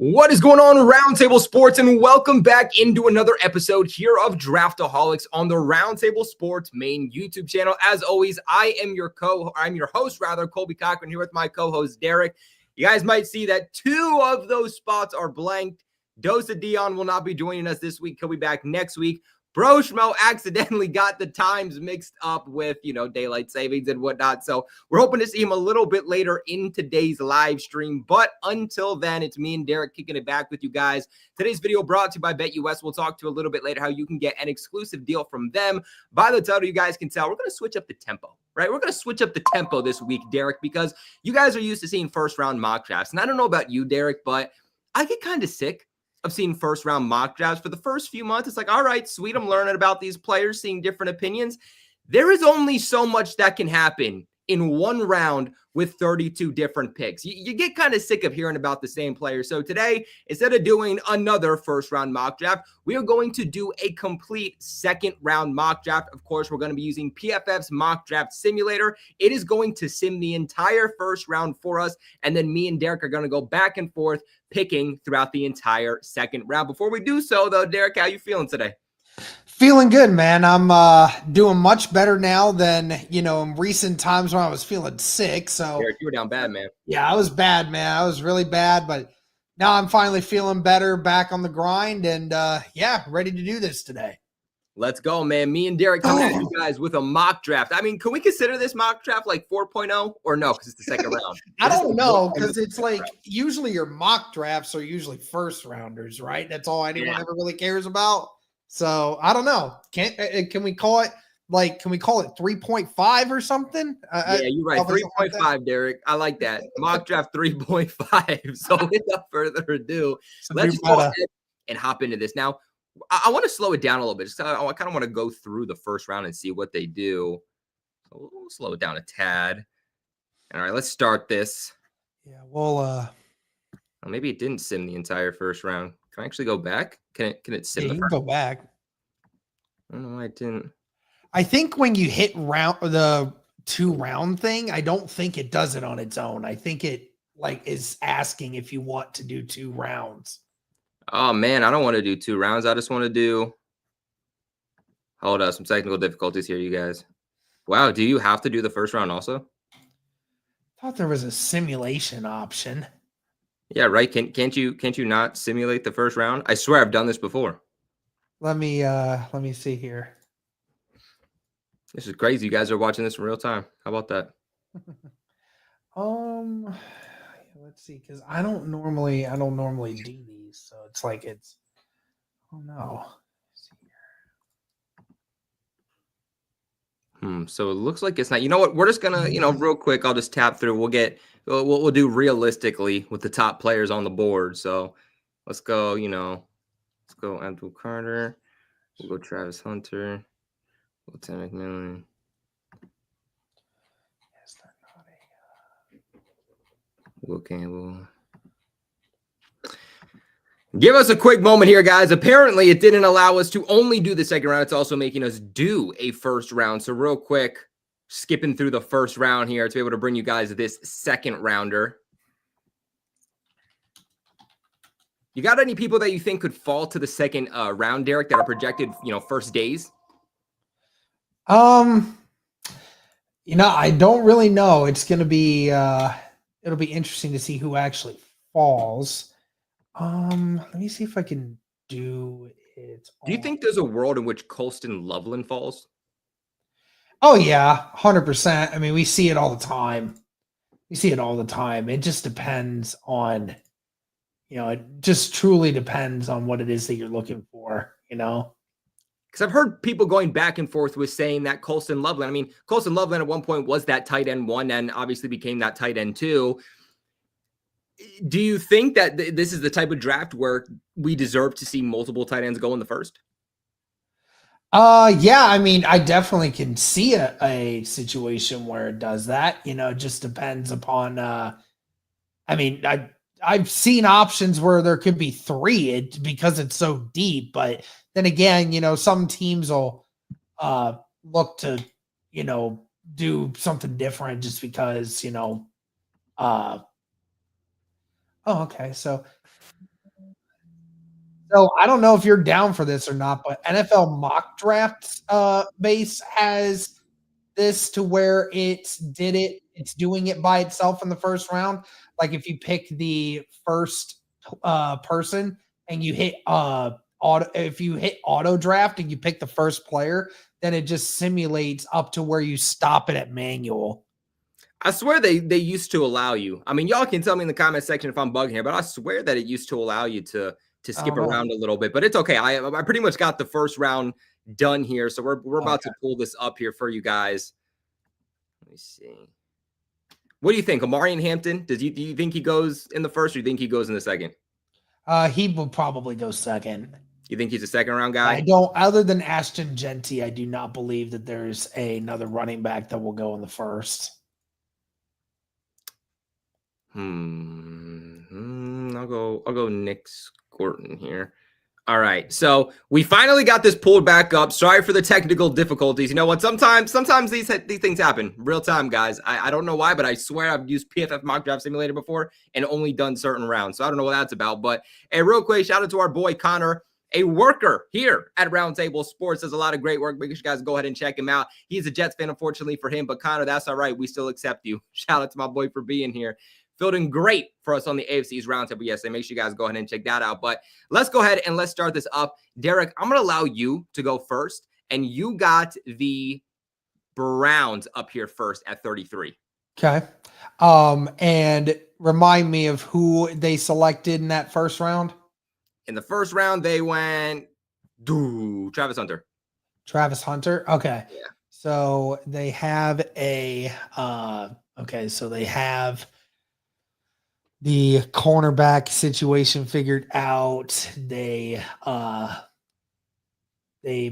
What is going on, Roundtable Sports, and welcome back into another episode here of Draftaholics on the Roundtable Sports main YouTube channel. As always, I'm your host, Colby Cochran, here with my co-host Derek. You guys might see that two of those spots are blanked. Dosa Dion will not be joining us this week. He'll be back next week. Bro Schmo accidentally got the times mixed up with, daylight savings and whatnot. So we're hoping to see him a little bit later in today's live stream. But until then, it's me and Derek kicking it back with you guys. Today's video brought to you by BetUS. We'll talk to you a little bit later how you can get an exclusive deal from them. By the title, you guys can tell, we're going to switch up the tempo, right? We're going to switch up the tempo this week, Derek, because you guys are used to seeing first-round mock drafts. And I don't know about you, Derek, but I get kind of sick of seeing first-round mock drafts. For the first few months, it's like, all right, sweet, I'm learning about these players, seeing different opinions. There is only so much that can happen in one round with 32 different picks. You get kind of sick of hearing about the same players. So today, instead of doing another first-round mock draft, we are going to do a complete second-round mock draft. Of course, we're going to be using PFF's mock draft simulator. It is going to sim the entire first round for us, and then me and Derek are going to go back and forth picking throughout the entire second round. Before we do so, though, Derek, how you feeling today? Feeling good, man. I'm doing much better now than, in recent times when I was feeling sick. So Derek, you were down bad, man. Yeah, I was bad, man. I was really bad, but now I'm finally feeling better, back on the grind, and ready to do this today. Let's go, man. Me and Derek coming at you guys with a mock draft. I mean, can we consider this mock draft like 4.0 or no? Because it's the second round. I don't know, because it's like usually your mock drafts are usually first rounders, right? That's all anyone ever really cares about. So I don't know. Can we call it 3.5 or something? Yeah, you're right. 3.5, like Derek. I like that. Mock draft 3.5. So without further ado, let's go ahead and hop into this. Now, I want to slow it down a little bit. I kind of want to go through the first round and see what they do. So we'll slow it down a tad. All right, let's start this. Yeah, well, maybe it didn't sim the entire first round. Can I actually go back? Can it sim the first? You can go back. I don't know why it didn't. I think when you hit the 2-round thing, I don't think it does it on its own. I think it is asking if you want to do 2 rounds. Oh man, I don't want to do 2 rounds. I just want to do. Hold up, some technical difficulties here, you guys. Wow, do you have to do the first round also? I thought there was a simulation option. Yeah, right. Can't you not simulate the first round? I swear I've done this before. Let me see here. This is crazy. You guys are watching this in real time. How about that? Let's see, because I don't normally do these, so it's like oh no. Let's see here. So it looks like it's not. You know what? We're just gonna, real quick. I'll just tap through. We'll do realistically with the top players on the board. So let's go. Let's go Abdul Carter. We'll go Travis Hunter. We'll go Tim McMillan. Will Campbell. Give us a quick moment here, guys. Apparently, it didn't allow us to only do the second round. It's also making us do a first round. So real quick, skipping through the first round here to be able to bring you guys this second rounder. You got any people that you think could fall to the second round, Derek, that are projected, first days? I don't really know. It's going to be it'll be interesting to see who actually falls. Let me see if I can do it. Do you think there's a world in which Colston Loveland falls? Oh yeah, 100%. I mean, we see it all the time. It just depends on, it just truly depends on what it is that you're looking for, Because I've heard people going back and forth with saying that Colston Loveland. I mean, Colston Loveland at one point was that tight end 1 and obviously became that tight end 2. Do you think that this is the type of draft where we deserve to see multiple tight ends go in the first? Yeah, I mean, I definitely can see a situation where it does that. It just depends upon, I've seen options where there could be 3 because it's so deep, but then again, some teams will look to, do something different just because, oh, okay. So So I don't know if you're down for this or not, but NFL mock drafts base has this to where it's doing it by itself in the first round. Like if you pick the first person and you hit if you hit auto draft and you pick the first player, then it just simulates up to where you stop it at manual. I swear they used to allow you. I mean, y'all can tell me in the comment section if I'm bugging here, but I swear that it used to allow you to skip around a little bit. But it's okay. I pretty much got the first round done here, so we're about to pull this up here for you guys. Let me see. What do you think, Omarion Hampton? Do you think he goes in the first, or do you think he goes in the second? He will probably go second. You think he's a second round guy? I don't. Other than Ashton Genty, I do not believe that there's another running back that will go in the first. I'll go Nick Scorton here. All right, so we finally got this pulled back up. Sorry for the technical difficulties. You know what? Sometimes these things happen real time, guys. I don't know why, but I swear I've used PFF Mock Draft Simulator before and only done certain rounds. So I don't know what that's about. But hey, real quick, shout out to our boy Connor, a worker here at Roundtable Sports. Does a lot of great work. Make sure you guys go ahead and check him out. He's a Jets fan, unfortunately for him, but Connor, that's all right. We still accept you. Shout out to my boy for being here. Fielding great for us on the AFC's Roundtable yesterday. Make sure you guys go ahead and check that out. But let's go ahead and let's start this up. Derek, I'm going to allow you to go first. And you got the Browns up here first at 33. Okay. And remind me of who they selected in that first round. In the first round, they went Travis Hunter. Travis Hunter. Okay. Yeah. So they have they have the cornerback situation figured out. They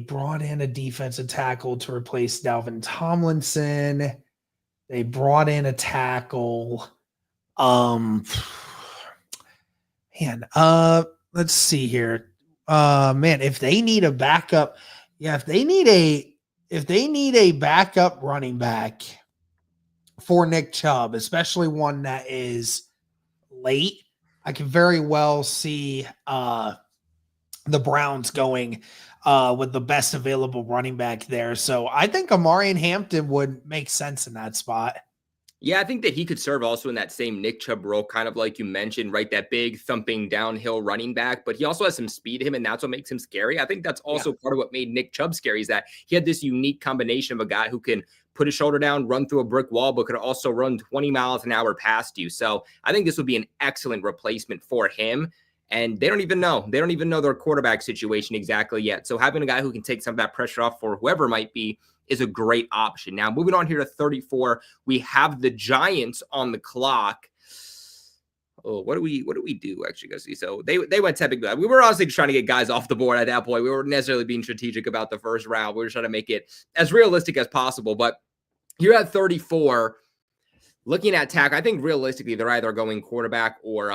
brought in a defensive tackle to replace Dalvin Tomlinson. They brought in a tackle. Let's see here. If they need a backup, if they need a backup running back for Nick Chubb, especially one that is late, I can very well see the Browns going with the best available running back there. So I think Omarion Hampton would make sense in that spot. Yeah, I think that he could serve also in that same Nick Chubb role, kind of like you mentioned, right? That big thumping downhill running back, but he also has some speed to him, and that's what makes him scary. I think that's also part of what made Nick Chubb scary, is that he had this unique combination of a guy who can put his shoulder down, run through a brick wall, but could also run 20 miles an hour past you. So I think this would be an excellent replacement for him. And they don't even know. They don't even know their quarterback situation exactly yet. So having a guy who can take some of that pressure off for whoever might be is a great option. Now, moving on here to 34, we have the Giants on the clock. Oh, what do we do? Actually, go see. So they went typically. We were honestly just trying to get guys off the board at that point. We weren't necessarily being strategic about the first round. We were trying to make it as realistic as possible. But you're at 34. Looking at tackle, I think realistically they're either going quarterback or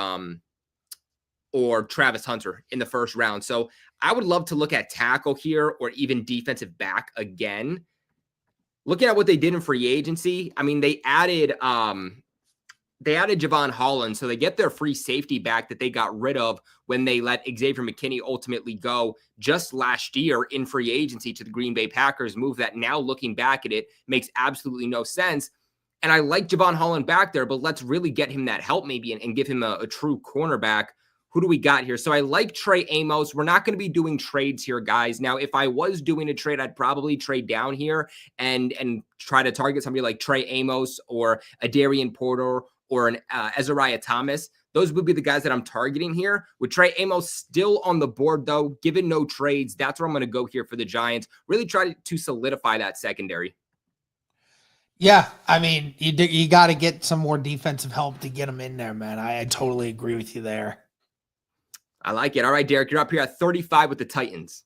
Travis Hunter in the first round. So I would love to look at tackle here, or even defensive back again. Looking at what they did in free agency, I mean, they added Javon Holland, so they get their free safety back that they got rid of when they let Xavier McKinney ultimately go just last year in free agency to the Green Bay Packers, move that now looking back at it makes absolutely no sense. And I like Javon Holland back there, but let's really get him that help maybe and give him a true cornerback. Who do we got here? So I like Trey Amos. We're not going to be doing trades here, guys. Now, if I was doing a trade, I'd probably trade down here and try to target somebody like Trey Amos or a Darian Porter or an Azariah Thomas. Those would be the guys that I'm targeting here. With Trey Amos still on the board, though, given no trades, that's where I'm going to go here for the Giants. Really try to solidify that secondary. Yeah, I mean, you got to get some more defensive help to get them in there, man. I totally agree with you there. I like it. All right, Derek, you're up here at 35 with the Titans.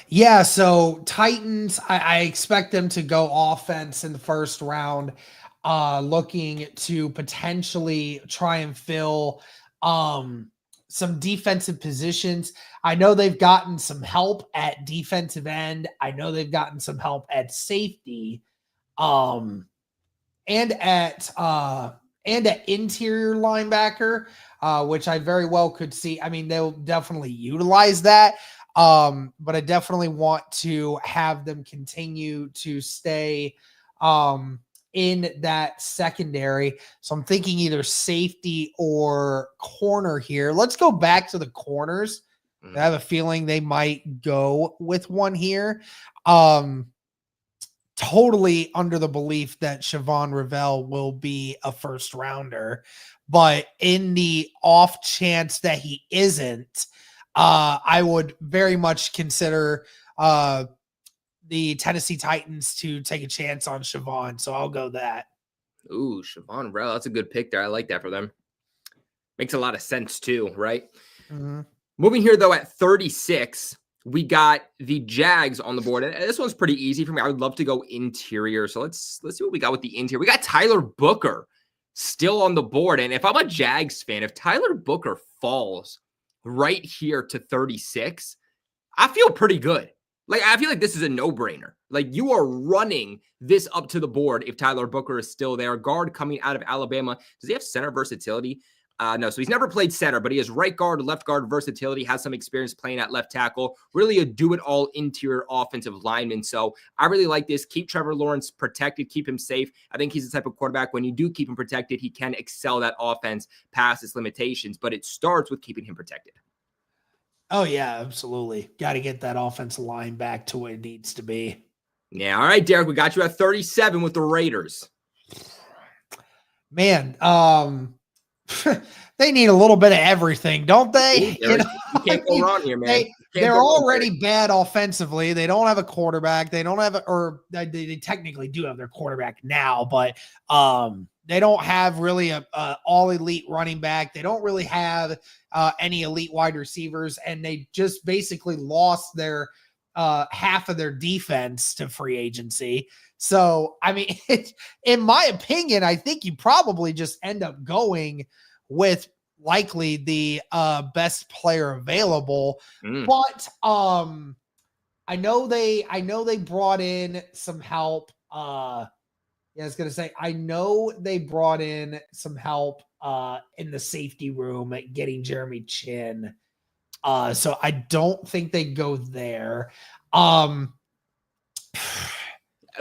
Yeah, so Titans, I expect them to go offense in the first round, looking to potentially try and fill some defensive positions. I know they've gotten some help at defensive end. I know they've gotten some help at safety, and at and an interior linebacker, which I very well could see. I mean, they'll definitely utilize that. But I definitely want to have them continue to stay in that secondary. So I'm thinking either safety or corner here. Let's go back to the corners. I have a feeling they might go with one here. Totally under the belief that Siobhan Revell will be a first rounder, but in the off chance that he isn't, I would very much consider the Tennessee Titans to take a chance on Siobhan. So I'll go that. Ooh, Siobhan Revell. That's a good pick there. I like that for them. Makes a lot of sense too, right? Mm-hmm. Moving here, though, at 36, we got the Jags on the board. And this one's pretty easy for me. I would love to go interior. So let's see what we got with the interior. We got Tyler Booker still on the board. And if I'm a Jags fan, if Tyler Booker falls right here to 36, I feel pretty good. Like, I feel like this is a no-brainer. Like, you are running this up to the board if Tyler Booker is still there. Guard coming out of Alabama. Does he have center versatility? No, so he's never played center, but he has right guard, left guard versatility, has some experience playing at left tackle, really a do-it-all interior offensive lineman. So I really like this. Keep Trevor Lawrence protected, keep him safe. I think he's the type of quarterback, when you do keep him protected, he can excel that offense past its limitations, but it starts with keeping him protected. Oh, yeah, absolutely. Got to get that offensive line back to what it needs to be. Yeah, all right, Derek, we got you at 37 with the Raiders. Man, they need a little bit of everything, don't they? You can't go wrong here, man. They're already bad offensively. They don't have a quarterback. They don't have, or they technically do have their quarterback now, but they don't have really a all elite running back. They don't really have any elite wide receivers, and they just basically lost their half of their defense to free agency. So, I mean, in my opinion, I think you probably just end up going with likely the best player available. But I know they brought in some help. I was going to say, I know they brought in some help in the safety room at getting Jeremy Chin. So I don't think they go there.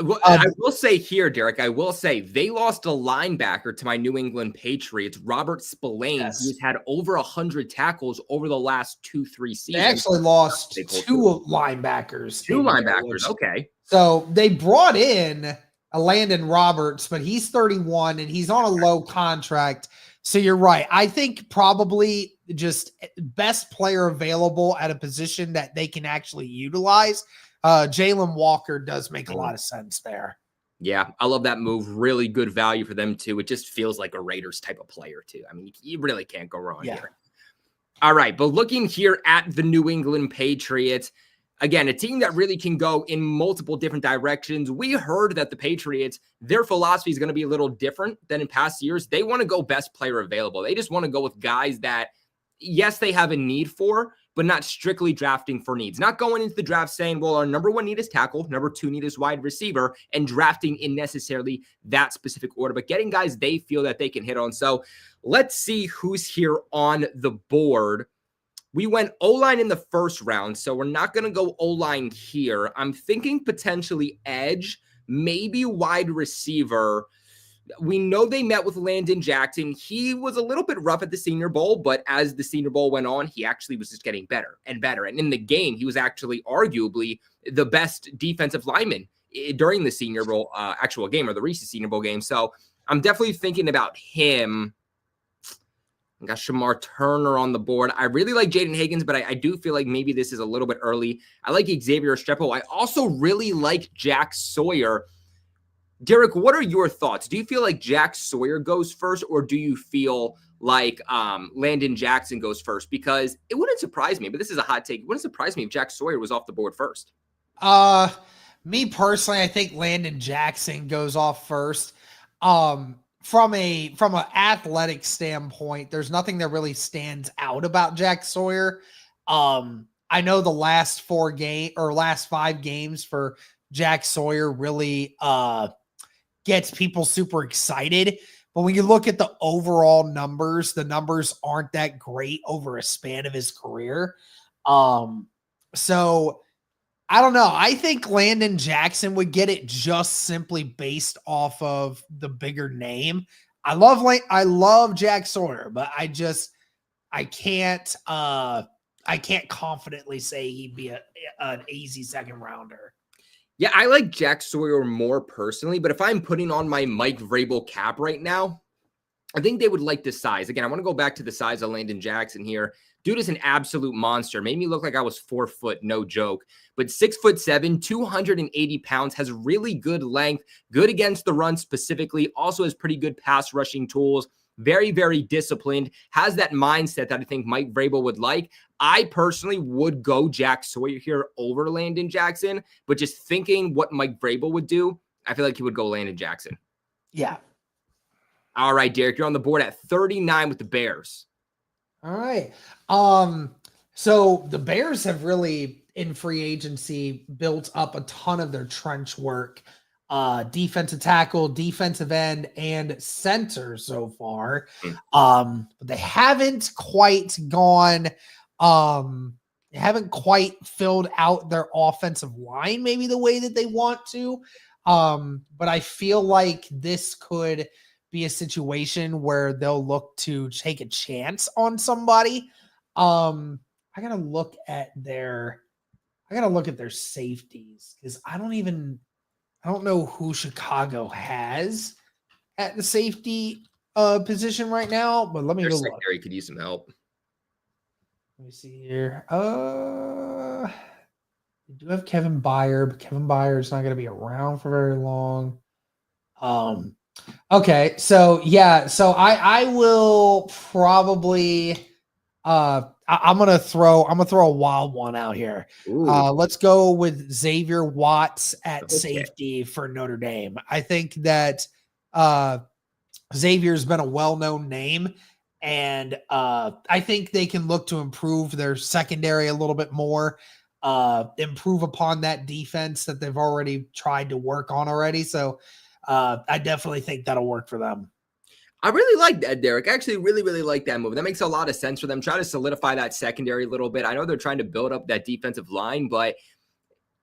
Well, I will say here, Derek, I will say they lost a linebacker to my New England Patriots, Robert Spillane, who's had over 100 tackles over the last 2-3 seasons. They actually lost two linebackers. Two linebackers, okay. So they brought in a Landon Roberts, but he's 31 and he's on a low contract. So you're right. I think probably just best player available at a position that they can actually utilize. Jalen Walker does make a lot of sense there. Yeah, I love that move. Really good value for them, too. It just feels like a Raiders type of player, too. I mean, you really can't go wrong here. All right, but looking here at the New England Patriots, again, a team that really can go in multiple different directions. We heard that the Patriots, their philosophy is going to be a little different than in past years. They want to go best player available. They just want to go with guys that, yes, they have a need for, but not strictly drafting for needs. Not going into the draft saying, well, our number one need is tackle, number two need is wide receiver, and drafting in necessarily that specific order, but getting guys they feel that they can hit on. So let's see who's here on the board. We went O-line in the first round, so we're not going to go O-line here. I'm thinking potentially edge, maybe wide receiver. We know they met with Landon Jackson. He was a little bit rough at the Senior Bowl, but as the Senior Bowl went on, he actually was just getting better and better. And in the game, he was actually arguably the best defensive lineman during the Senior Bowl actual game, or the recent Senior Bowl game. So I'm definitely thinking about him. I got Shamar Turner on the board. I really like Jaden Higgins, but I do feel like maybe this is a little bit early. I like Xavier Estrepo. I also really like Jack Sawyer. Derek, what are your thoughts? Do you feel like Jack Sawyer goes first, or do you feel like Landon Jackson goes first? Because it wouldn't surprise me, but this is a hot take. It wouldn't surprise me if Jack Sawyer was off the board first. Me personally, I think Landon Jackson goes off first. From an athletic standpoint, there's nothing that really stands out about Jack Sawyer. I know the last 5 games for Jack Sawyer really gets people super excited, But when you look at the overall numbers, the numbers aren't that great over a span of his career. So I don't know. I think Landon Jackson would get it just simply based off of the bigger name. I love Jack Sawyer, but I can't confidently say he'd be an easy second rounder. Yeah, I like Jack Sawyer more personally, but if I'm putting on my Mike Vrabel cap right now, I think they would like the size. Again, I want to go back to the size of Landon Jackson here. Dude is an absolute monster. Made me look like I was 4 foot, no joke. But 6'7", 280 pounds, has really good length, good against the run specifically, also has pretty good pass rushing tools. Very, very disciplined, has that mindset that I think Mike Vrabel would like. I personally would go Jack Sawyer here over Landon Jackson, but just thinking what Mike Vrabel would do, I feel like he would go Landon Jackson. Yeah. All right, Derek, you're on the board at 39 with the Bears. All right. So the Bears have really, in free agency, built up a ton of their trench work. Defensive tackle, defensive end, and center so far. But they haven't quite filled out their offensive line maybe the way that they want to. But I feel like this could be a situation where they'll look to take a chance on somebody. I gotta look at their safeties because I don't know who Chicago has at the safety position right now, but let me Their go secondary look. could use some help. Let me see here. We do have Kevin Byard, but Kevin Byard's not going to be around for very long. Okay, so yeah, so I will probably I'm gonna throw a wild one out here. Let's go with Xavier Watts at safety for Notre Dame. I think that Xavier's been a well-known name, and I think they can look to improve their secondary a little bit more, improve upon that defense that they've already tried to work on already. So I definitely think that'll work for them. I really like that, Derek. I actually really, really like that move. That makes a lot of sense for them. Try to solidify that secondary a little bit. I know they're trying to build up that defensive line, but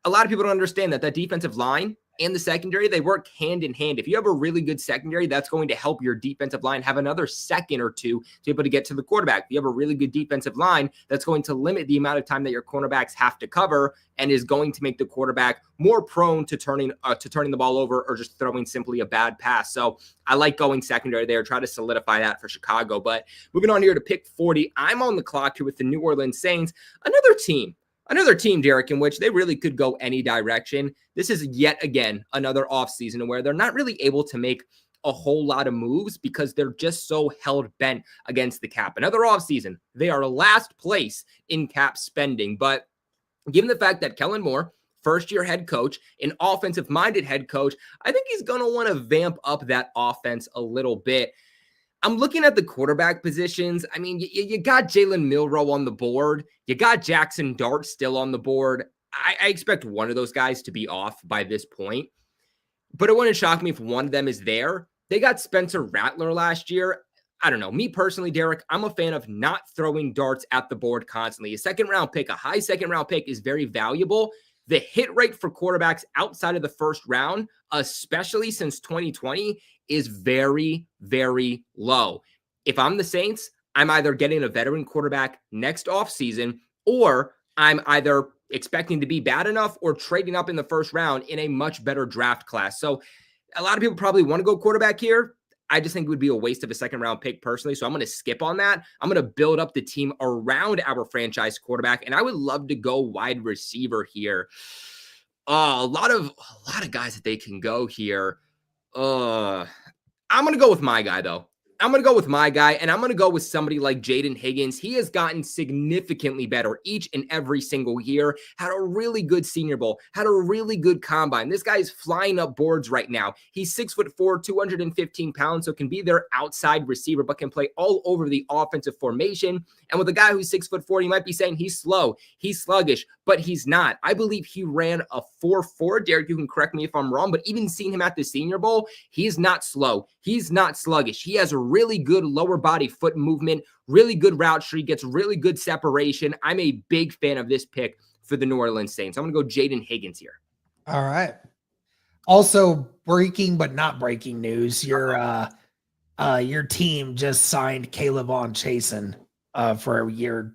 a lot of people don't understand that defensive line and the secondary, they work hand in hand. If you have a really good secondary, that's going to help your defensive line have another second or two to be able to get to the quarterback. If you have a really good defensive line, that's going to limit the amount of time that your cornerbacks have to cover and is going to make the quarterback more prone to turning the ball over or just throwing simply a bad pass. So I like going secondary there, try to solidify that for Chicago. But moving on here to pick 40, I'm on the clock here with the New Orleans Saints, another team, Derek, in which they really could go any direction. This is yet again another offseason where they're not really able to make a whole lot of moves because they're just so held bent against the cap. Another offseason, they are last place in cap spending. But given the fact that Kellen Moore, first-year head coach, an offensive-minded head coach, I think he's going to want to vamp up that offense a little bit. I'm looking at the quarterback positions. I mean, you got Jalen Milroe on the board. You got Jackson Dart still on the board. I expect one of those guys to be off by this point. But it wouldn't shock me if one of them is there. They got Spencer Rattler last year. I don't know. Me personally, Derek, I'm a fan of not throwing darts at the board constantly. A high second-round pick is very valuable. The hit rate for quarterbacks outside of the first round, especially since 2020, is very, very low. If I'm the Saints, I'm either getting a veteran quarterback next offseason, or I'm either expecting to be bad enough or trading up in the first round in a much better draft class. So a lot of people probably want to go quarterback here. I just think it would be a waste of a second-round pick personally, so I'm going to skip on that. I'm going to build up the team around our franchise quarterback, and I would love to go wide receiver here. A lot of guys that they can go here. I'm going to go with my guy, though. I'm going to go with my guy, and I'm going to go with somebody like Jaden Higgins. He has gotten significantly better each and every single year, had a really good Senior Bowl, had a really good combine. This guy is flying up boards right now. He's 6'4", 215 pounds, so can be their outside receiver, but can play all over the offensive formation. And with a guy who's 6'4", you might be saying he's slow, he's sluggish, but he's not. I believe he ran a 4.4. Derek, you can correct me if I'm wrong, but even seeing him at the Senior Bowl, he's not slow. He's not sluggish. He has a really good lower body foot movement, really good route tree, gets really good separation. I'm a big fan of this pick for the New Orleans Saints. I'm going to go Jaden Higgins here. All right. Also breaking, but not breaking news. Your team just signed Kayvon Chasen for a year.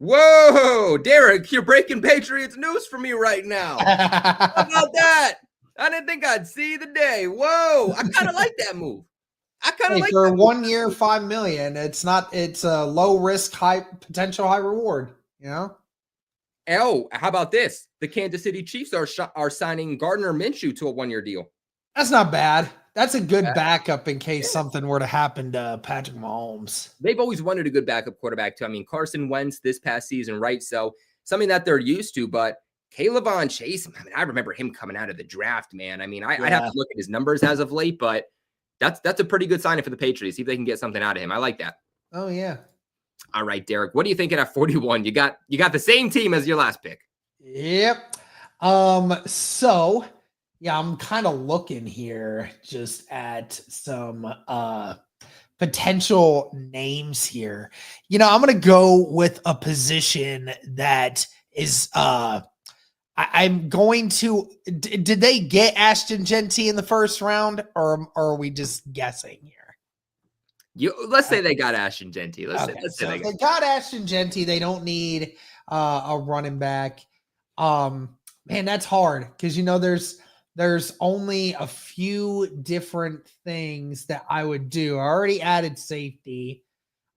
Whoa, Derek, you're breaking Patriots news for me right now. How about that? I didn't think I'd see the day. Whoa, I kind of like that move. I kind of like for that 1 year, $5 million. It's a low risk, high potential, high reward. You know. Oh, how about this? The Kansas City Chiefs are signing Gardner Minshew to a 1-year deal. That's not bad. That's a good backup in case something were to happen to Patrick Mahomes. They've always wanted a good backup quarterback too. I mean, Carson Wentz this past season, right? So something that they're used to, but Kayvon Chasen, I mean, I remember him coming out of the draft, man. I mean, I'd have to look at his numbers as of late, but that's a pretty good signing for the Patriots. See if they can get something out of him. I like that. Oh, yeah. All right, Derek, what are you thinking at 41? You got the same team as your last pick. Yep. So yeah, I'm kind of looking here just at some potential names here. You know, I'm going to go with a position that is I'm going to did they get Ashton Genty in the first round, or are we just guessing here? Let's say they got Ashton Genty. Let's say they got Ashton Genty. They don't need a running back. Man, that's hard because there's only a few different things that I would do. I already added safety.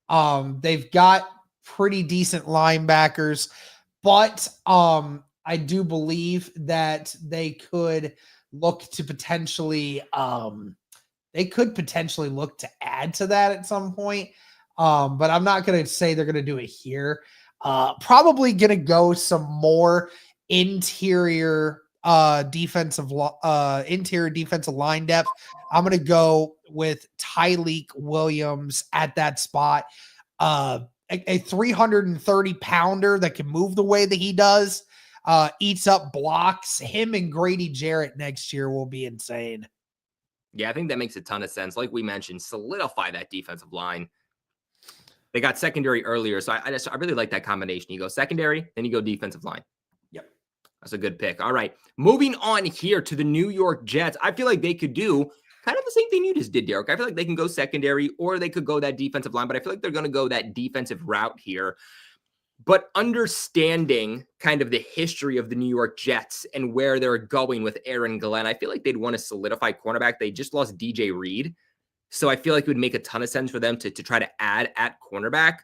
They've got pretty decent linebackers, but I do believe that they could look to potentially look to add to that at some point. But I'm not going to say they're going to do it here. Probably going to go some more interior defensive line depth. I'm going to go with Tyleik Williams at that spot. A 330 pounder that can move the way that he does, eats up blocks. Him and Grady Jarrett next year will be insane. Yeah, I think that makes a ton of sense. Like we mentioned, solidify that defensive line. They got secondary earlier, so I really like that combination. You go secondary, then you go defensive line. Yep. That's a good pick. All right. Moving on here to the New York Jets. I feel like they could do kind of the same thing you just did, Derek. I feel like they can go secondary or they could go that defensive line, but I feel like they're going to go that defensive route here. But understanding kind of the history of the New York Jets and where they're going with Aaron Glenn, I feel like they'd want to solidify cornerback. They just lost DJ Reed. So I feel like it would make a ton of sense for them to try to add at cornerback.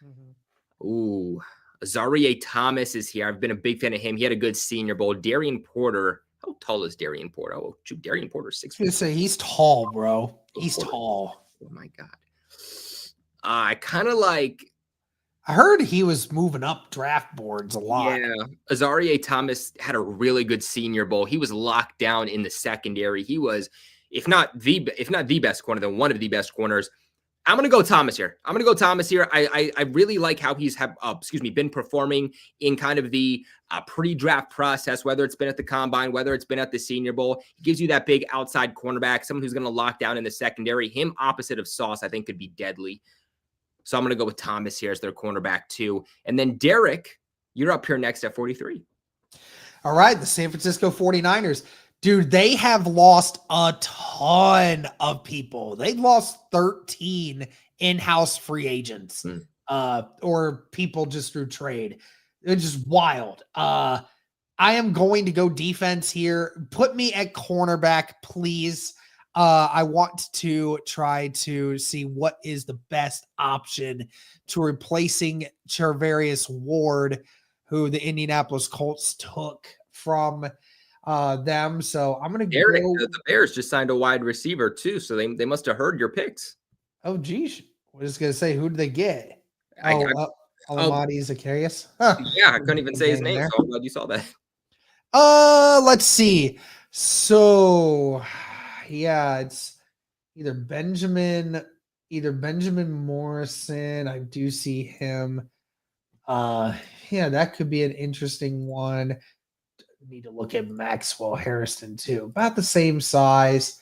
Mm-hmm. Ooh, Azareye'h Thomas is here. I've been a big fan of him. He had a good Senior Bowl. Darian Porter. How tall is Darian Porter? Oh, shoot, Darian Porter 6 feet. Say he's tall, bro. He's tall. Oh my God. I kind of like. I heard he was moving up draft boards a lot. Yeah, Azareye'h Thomas had a really good Senior Bowl. He was locked down in the secondary. He was, if not the best corner, then one of the best corners. I'm going to go Thomas here. I really like how he's been performing in kind of the pre-draft process, whether it's been at the combine, whether it's been at the Senior Bowl. He gives you that big outside cornerback, someone who's going to lock down in the secondary. Him opposite of Sauce, I think, could be deadly. So I'm going to go with Thomas here as their cornerback too. And then Derek, you're up here next at 43. All right, the San Francisco 49ers. Dude, they have lost a ton of people. They've lost 13 in-house free agents or people just through trade. It's just wild. I am going to go defense here. Put me at cornerback, please. I want to try to see what is the best option to replacing Charvarius Ward, who the Indianapolis Colts took from them. So I'm going to Derek, go. the Bears just signed a wide receiver too, so they must have heard your picks. Oh, geez. I was going to say, who did they get? I Alamadi Zacchaeus. Huh. Yeah, I couldn't even say his name, There. so I'm glad you saw that. Let's see. So, yeah, it's either Benjamin Morrison. I do see him. Yeah, that could be an interesting one. Need to look at Maxwell Harrison too. About the same size.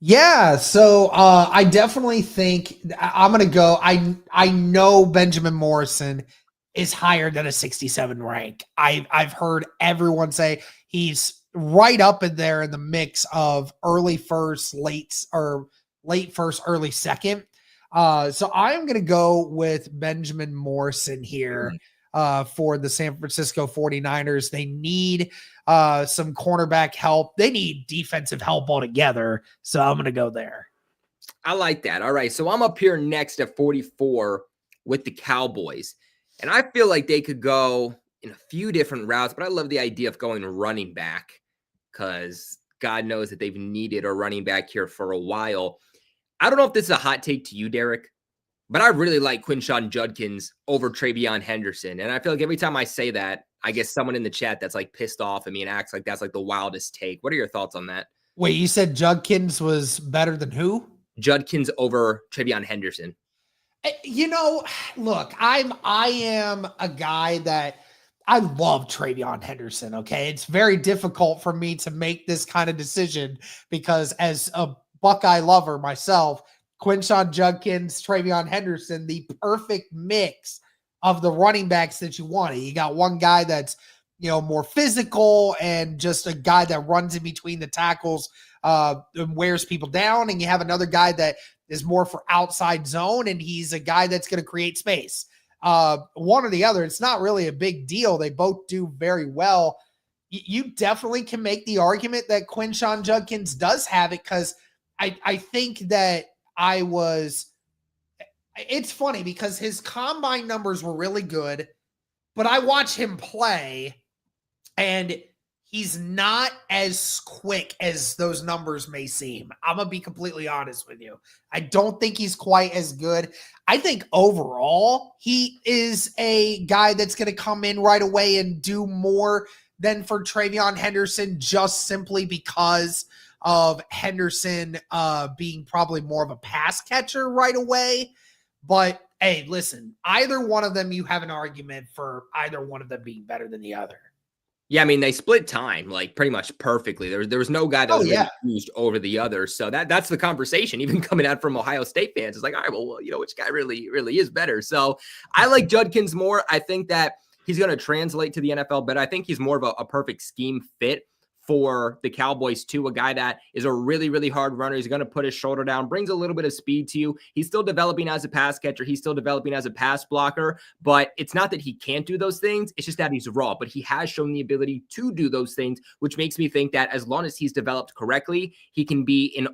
Yeah, so I definitely think I'm gonna go. I know Benjamin Morrison is higher than a 67 rank. I've heard everyone say he's right up in there in the mix of early first, late first, early second. So I'm gonna go with Benjamin Morrison here for the San Francisco 49ers. They need some cornerback help. They need defensive help altogether. So I'm going to go there. I like that. All right. So I'm up here next at 44 with the Cowboys. And I feel like they could go in a few different routes, but I love the idea of going running back because God knows that they've needed a running back here for a while. I don't know if this is a hot take to you, Derek, but I really like Quinshon Judkins over Travion Henderson. And I feel like every time I say that, I guess someone in the chat that's like pissed off at me and acts like that's like the wildest take. What are your thoughts on that? Wait, you said Judkins was better than who? Judkins over Travion Henderson. You know, look, I am a guy that I love Travion Henderson. Okay. It's very difficult for me to make this kind of decision because as a Buckeye lover myself, Quinshon Judkins, Travion Henderson, the perfect mix of the running backs that you wanted. You got one guy that's, more physical and just a guy that runs in between the tackles and wears people down. And you have another guy that is more for outside zone, and he's a guy that's going to create space. One or the other, it's not really a big deal. They both do very well. You definitely can make the argument that Quinshon Judkins does have it because I think that it's funny because his combine numbers were really good, but I watch him play and he's not as quick as those numbers may seem. I'm going to be completely honest with you. I don't think he's quite as good. I think overall he is a guy that's going to come in right away and do more than for Travion Henderson just simply because of Henderson being probably more of a pass catcher right away. But hey, listen, either one of them, you have an argument for either one of them being better than the other. Yeah, I mean, they split time like pretty much perfectly. There was no guy that was really used over the other. So that's the conversation, even coming out from Ohio State fans. It's like, all right, well, which guy really is better? So I like Judkins more. I think that he's going to translate to the NFL better. I think he's more of a perfect scheme fit for the Cowboys too, a guy that is a really, really hard runner. He's going to put his shoulder down, brings a little bit of speed to you. He's still developing as a pass catcher. He's still developing as a pass blocker, but it's not that he can't do those things. It's just that he's raw, but he has shown the ability to do those things, which makes me think that as long as he's developed correctly, he can be in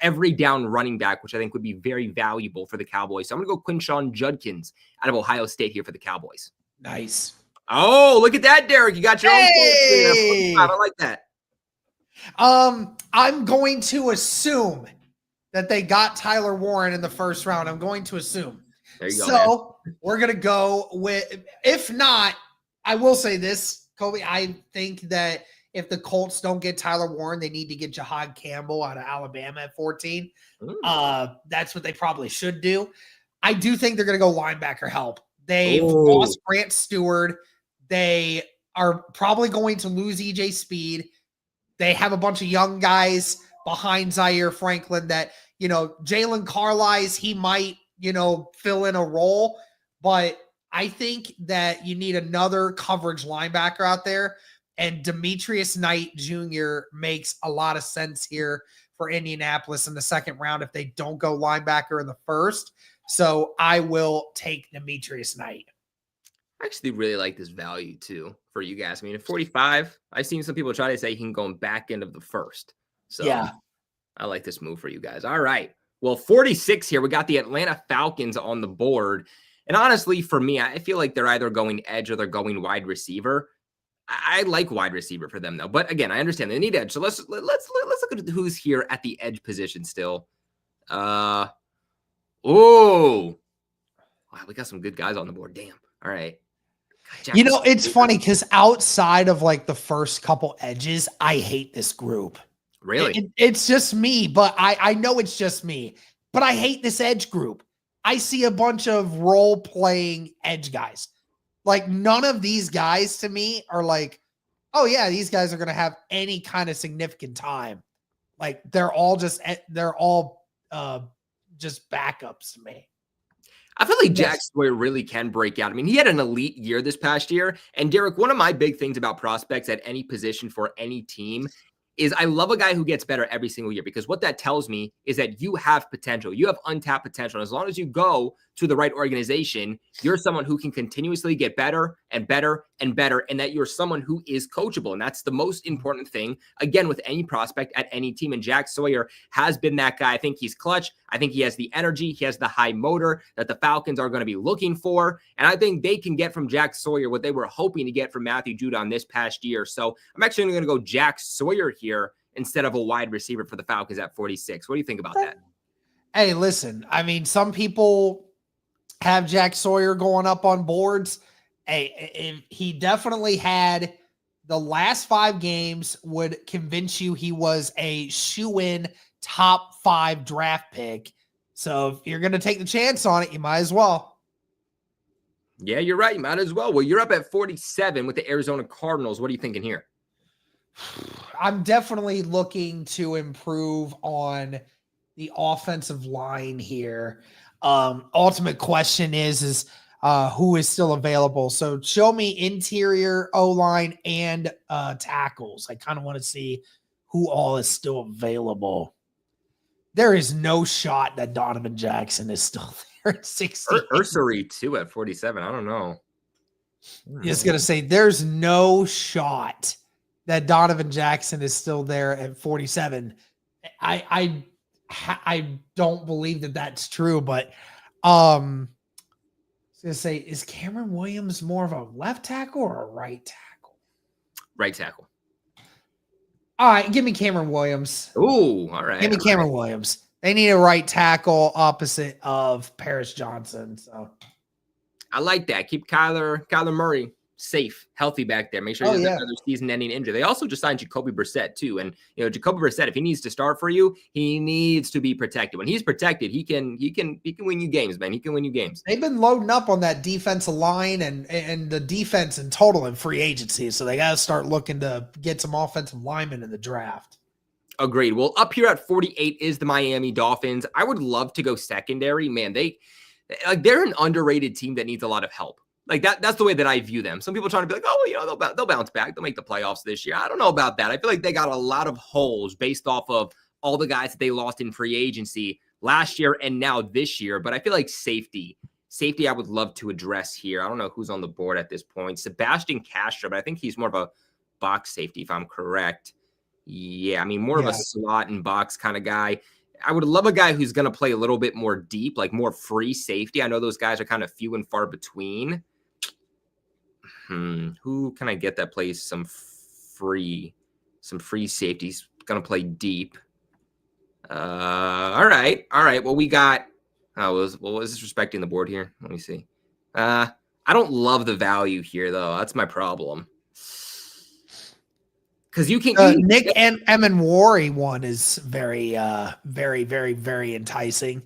every down running back, which I think would be very valuable for the Cowboys. So I'm going to go Quinshon Judkins out of Ohio State here for the Cowboys. Nice. Oh, look at that, Derek. You got your own. I like that. I'm going to assume that they got Tyler Warren in the first round. I'm going to assume. There you go. So we're going to go with, if not, I will say this, Kobe, I think that if the Colts don't get Tyler Warren, they need to get Jahad Campbell out of Alabama at 14. That's what they probably should do. I do think they're going to go linebacker help. They've lost Grant Stewart. They are probably going to lose EJ Speed. They have a bunch of young guys behind Zaire Franklin that, Jalen Carlisle, he might, fill in a role. But I think that you need another coverage linebacker out there. And Demetrius Knight Jr. makes a lot of sense here for Indianapolis in the second round if they don't go linebacker in the first. So I will take Demetrius Knight. I actually really like this value too for you guys. I mean, at 45, I've seen some people try to say he can go back end of the first. So yeah, I like this move for you guys. All right. Well, 46 here. We got the Atlanta Falcons on the board. And honestly, for me, I feel like they're either going edge or they're going wide receiver. I like wide receiver for them though. But again, I understand they need edge. So let's look at who's here at the edge position still. Wow, we got some good guys on the board. Damn. All right. You know, it's funny because outside of like the first couple edges, I hate this group. Really? It's just me, but I know it's just me, but I hate this edge group. I see a bunch of role-playing edge guys. Like, none of these guys to me are like, oh, yeah, these guys are going to have any kind of significant time. Like, they're all just backups to me. I feel like Jack Sawyer really can break out. I mean, he had an elite year this past year. And Derek, one of my big things about prospects at any position for any team is I love a guy who gets better every single year, because what that tells me is that you have potential. You have untapped potential. And as long as you go to the right organization, you're someone who can continuously get better and better and better, and that you're someone who is coachable. And that's the most important thing, again, with any prospect at any team. And Jack Sawyer has been that guy. I think he's clutch. I think he has the energy. He has the high motor that the Falcons are going to be looking for. And I think they can get from Jack Sawyer what they were hoping to get from Matthew Judon this past year. So I'm actually going to go Jack Sawyer here instead of a wide receiver for the Falcons at 46. What do you think about that? Hey, listen, I mean, some people have Jack Sawyer going up on boards. Hey, he definitely had the last 5 games would convince you he was a shoe-in top 5 draft pick. So if you're going to take the chance on it, you might as well. Yeah, you're right. You might as well. Well, you're up at 47 with the Arizona Cardinals. What are you thinking here? I'm definitely looking to improve on the offensive line here. Ultimate question is who is still available. So show me interior O-line and tackles. I kind of want to see who all is still available. There is no shot that Donovan Jackson is still there at 60. Ursary too at 47. I don't know. Just going to say there's no shot that Donovan Jackson is still there at 47. I don't believe that that's true, but I was going to say, is Cameron Williams more of a left tackle or a right tackle? Right tackle. All right, give me Cameron Williams. Ooh, all right. Give me Cameron Williams. They need a right tackle opposite of Paris Johnson. So I like that. Keep Kyler Murray safe, healthy back there. Make sure he doesn't have another season-ending injury. They also just signed Jacoby Brissett too, and Jacoby Brissett, if he needs to start for you, he needs to be protected. When he's protected, he can win you games, man. He can win you games. They've been loading up on that defensive line and the defense in total in free agency, so they got to start looking to get some offensive linemen in the draft. Agreed. Well, up here at 48 is the Miami Dolphins. I would love to go secondary. Man, they're an underrated team that needs a lot of help. Like that's the way that I view them. Some people are trying to be like, oh, they'll bounce back. They'll make the playoffs this year. I don't know about that. I feel like they got a lot of holes based off of all the guys that they lost in free agency last year and now this year. But I feel like safety I would love to address here. I don't know who's on the board at this point. Sebastian Castro, but I think he's more of a box safety if I'm correct. Yeah, I mean, more of a slot and box kind of guy. I would love a guy who's going to play a little bit more deep, like more free safety. I know those guys are kind of few and far between. Who can I get that plays some free safeties? Going to play deep. All right. Well, we got. Was disrespecting the board here? Let me see. I don't love the value here though. That's my problem. Because you can Nick and Emenwari one is very, very, very, very enticing.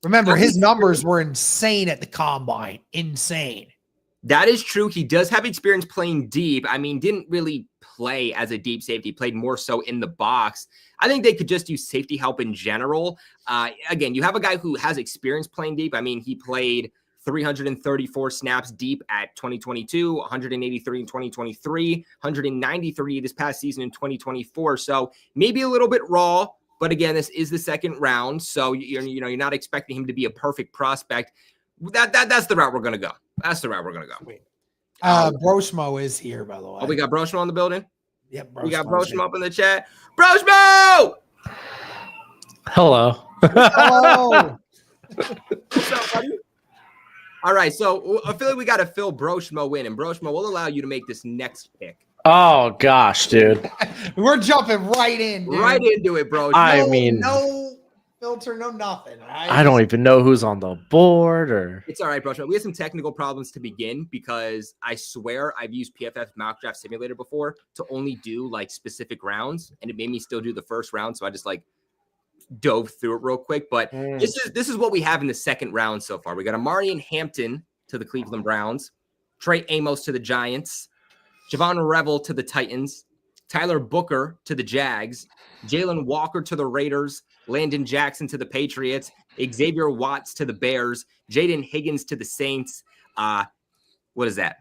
Remember, his numbers were insane at the combine. Insane. That is true. He does have experience playing deep. I mean, didn't really play as a deep safety, played more so in the box. I think they could just use safety help in general. Again, you have a guy who has experience playing deep. I mean, he played 334 snaps deep at 2022, 183 in 2023, 193 this past season in 2024. So maybe a little bit raw, but again, this is the second round. So you're not expecting him to be a perfect prospect. That's the route we're going to go. That's the route we're going to go. Wait. Broshmo is here, by the way. Oh, we got Broshmo on the building? Yep. We got Broshmo up in the chat. Broshmo! Hello. Hello. What's up, buddy? All right, so I feel like we got to fill Broshmo in, and Broshmo will allow you to make this next pick. Oh gosh, dude. We're jumping right in, dude. Right into it, bro. No filter, no nothing. I don't even know who's on the board or. It's all right, Broshmo. We had some technical problems to begin because I swear I've used PFF Mock Draft Simulator before to only do like specific rounds, and it made me still do the first round, so I just like dove through it real quick. But this is what we have in the second round so far. We got Amarian Hampton to the Cleveland Browns, Trey Amos to the Giants, Javon Revel to the Titans, Tyler Booker to the Jags, Jalen Walker to the Raiders, Landon Jackson to the Patriots, Xavier Watts to the Bears, Jaden Higgins to the Saints. What is that?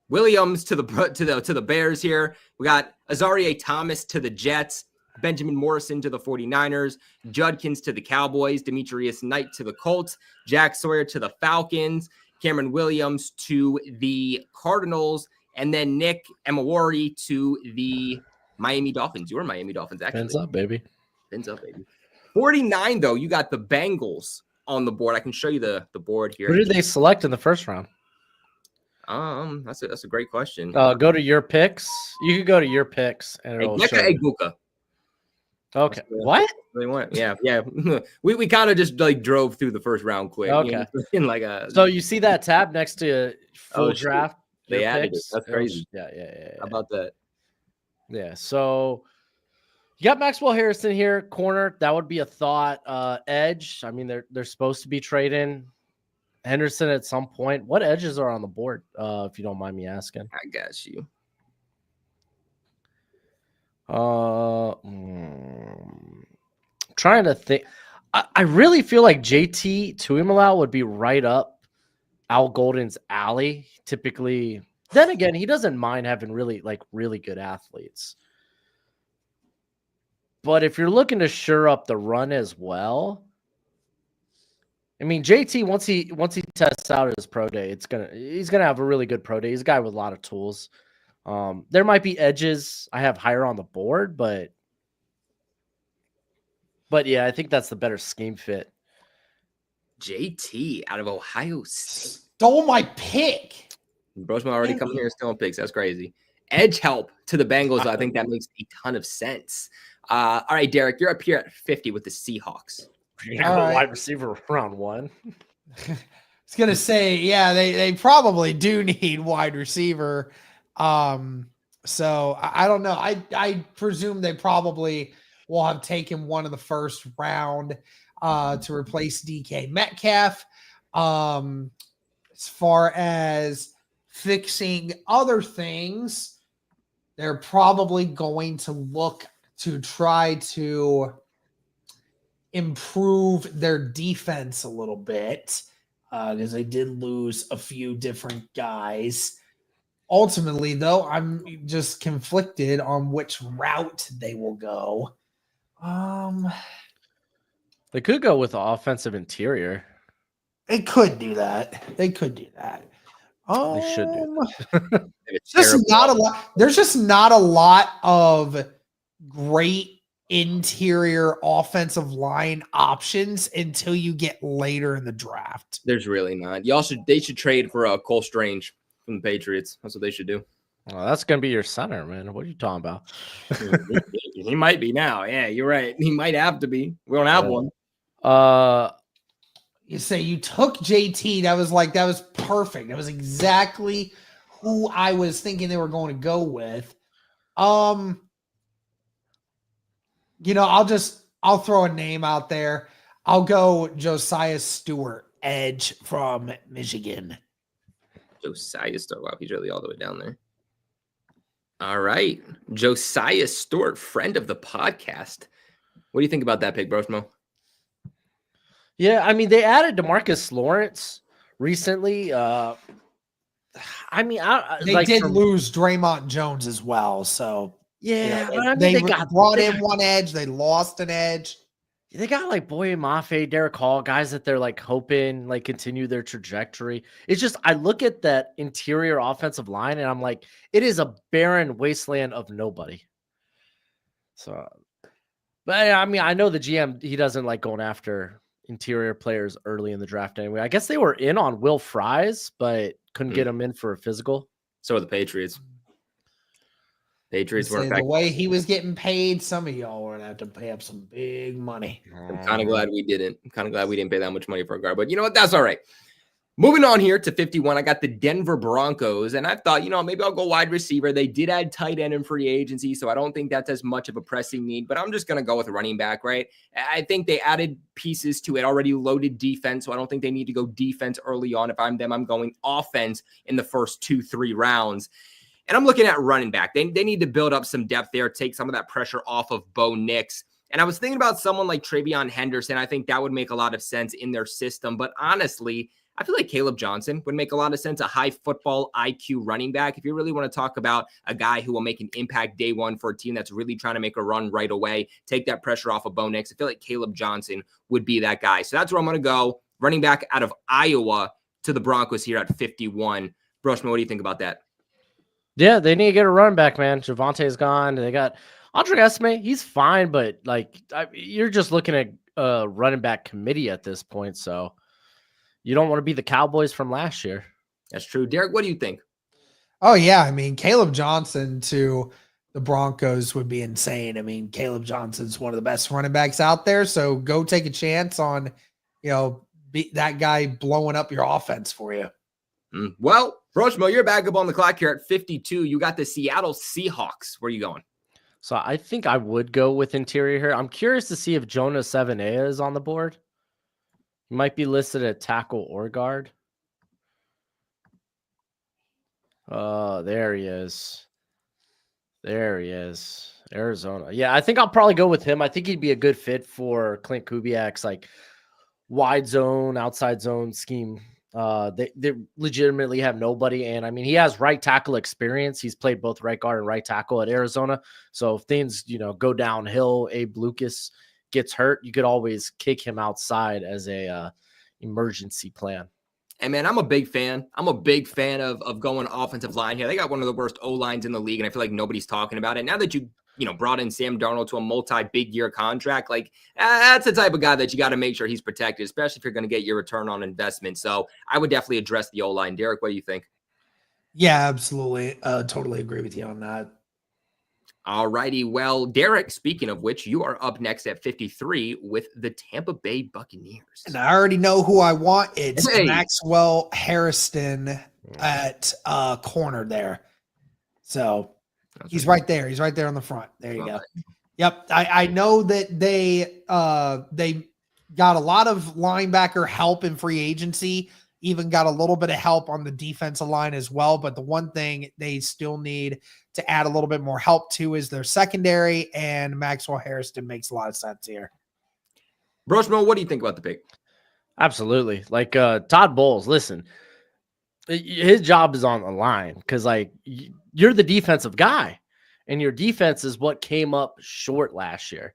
Williams to the Bears here. We got Azaria Thomas to the Jets, Benjamin Morrison to the 49ers, Judkins to the Cowboys, Demetrius Knight to the Colts, Jack Sawyer to the Falcons, Cameron Williams to the Cardinals, and then Nick Emawari to the Miami Dolphins. You're Miami Dolphins, actually. Pins up, baby. 49, though, you got the Bengals on the board. I can show you the board here. Who did they select in the first round? That's a great question. Go to your picks. You could go to your picks and it'll show you. Egbuka. Okay. What? They went. Yeah. We kind of just like drove through the first round quick. Okay. In like a. So you see that tab next to full draft? They added picks? it. That's crazy. Yeah. How about that? Yeah. So you got Maxwell Harrison here, corner. That would be a thought. Edge. I mean, they're supposed to be trading Henderson at some point. What edges are on the board? If you don't mind me asking. I got you. Trying to think. I really feel like JT Tuimoloau would be right up Al Golden's alley. Typically, then again, he doesn't mind having really good athletes. But if you're looking to shore up the run as well, I mean, JT once he tests out his pro day, he's gonna have a really good pro day. He's a guy with a lot of tools. There might be edges I have higher on the board, but yeah, I think that's the better scheme fit. JT out of Ohio State. Stole my pick. Brosman already coming here stealing picks. That's crazy. Edge help to the Bengals. I think that makes a ton of sense. All right, Derek, you're up here at 50 with the Seahawks. You're gonna go wide receiver round one. I was gonna say, yeah, they probably do need wide receiver. So I don't know. I presume they probably will have taken one in the first round to replace DK Metcalf. As far as fixing other things, they're probably going to look to try to improve their defense a little bit because they did lose a few different guys. Ultimately, though, I'm just conflicted on which route they will go. They could go with the offensive interior. They could do that. They should do that. Just not a lot. There's just not a lot of great interior offensive line options until you get later in the draft. There's really not. They should trade for Cole Strange from the Patriots. That's what they should do. Well, that's gonna be your center, man. What are you talking about? He might be now. Yeah, you're right. He might have to be. We don't have one. You say you took JT. That was perfect. That was exactly who I was thinking they were going to go with. I'll throw a name out there. I'll go Josiah Stewart, edge from Michigan. Josiah Stewart. Wow, he's really all the way down there. All right. Josiah Stewart, friend of the podcast. What do you think about that pick, Brosmo? Yeah, I mean, they added DeMarcus Lawrence recently. They did lose Draymond Jones as well. So, yeah, they brought in one edge. They lost an edge. They got like Boye Mafe, Derek Hall, guys that they're like hoping like continue their trajectory. It's just I look at that interior offensive line and I'm like, it is a barren wasteland of nobody. So, but I mean, I know the GM, he doesn't like going after interior players early in the draft anyway. I guess they were in on Will Fries, but couldn't get him in for a physical. So are the Patriots. Patriots weren't the way he was getting paid, some of y'all were gonna have to pay up some big money. I'm kind of glad we didn't. I'm kind of glad we didn't pay that much money for a guard, but you know what? That's all right. Moving on here to 51, I got the Denver Broncos, and I thought, maybe I'll go wide receiver. They did add tight end in free agency, so I don't think that's as much of a pressing need, but I'm just going to go with running back, right? I think they added pieces to it, already loaded defense, so I don't think they need to go defense early on. If I'm them, I'm going offense in the first 2-3 rounds. And I'm looking at running back. They need to build up some depth there, take some of that pressure off of Bo Nix. And I was thinking about someone like Travion Henderson. I think that would make a lot of sense in their system, but honestly, I feel like Caleb Johnson would make a lot of sense, a high football IQ running back. If you really want to talk about a guy who will make an impact day one for a team that's really trying to make a run right away, take that pressure off of Bo Nix, I feel like Caleb Johnson would be that guy. So that's where I'm going to go. Running back out of Iowa to the Broncos here at 51. Broshman, what do you think about that? Yeah, they need to get a running back, man. Javante's gone. They got Andre Esme. He's fine, but you're just looking at a running back committee at this point, so you don't want to be the Cowboys from last year. That's true. Derek, what do you think? Oh, yeah. I mean, Caleb Johnson to the Broncos would be insane. I mean, Caleb Johnson's one of the best running backs out there. So go take a chance on, that guy blowing up your offense for you. Well, Broshmo, you're back up on the clock here at 52. You got the Seattle Seahawks. Where are you going? So I think I would go with interior here. I'm curious to see if Jonah Sevenea is on the board. He might be listed at tackle or guard. Oh, there he is. There he is. Arizona. Yeah, I think I'll probably go with him. I think he'd be a good fit for Clint Kubiak's wide zone, outside zone scheme. They legitimately have nobody. And I mean, he has right tackle experience. He's played both right guard and right tackle at Arizona. So if things, go downhill, Abe Lucas gets hurt, you could always kick him outside as a emergency plan. And man, I'm a big fan. I'm a big fan of going offensive line here. They got one of the worst O-lines in the league, and I feel like nobody's talking about it. Now that you brought in Sam Darnold to a multi-big year contract, that's the type of guy that you got to make sure he's protected, especially if you're going to get your return on investment. So I would definitely address the O-line. Derek, what do you think? Yeah, absolutely. Totally agree with you on that. All righty. Well, Derek, speaking of which, you are up next at 53 with the Tampa Bay Buccaneers. And I already know who I want. It's Maxwell Harrison at corner there. So he's right there. He's right there on the front. There you go. Yep. I know that they got a lot of linebacker help in free agency, even got a little bit of help on the defensive line as well. But the one thing they still need to add a little bit more help to is their secondary, and Maxwell Harrison makes a lot of sense here. Broshmo, what do you think about the pick? Absolutely. Todd Bowles, listen, his job is on the line because you're the defensive guy, and your defense is what came up short last year.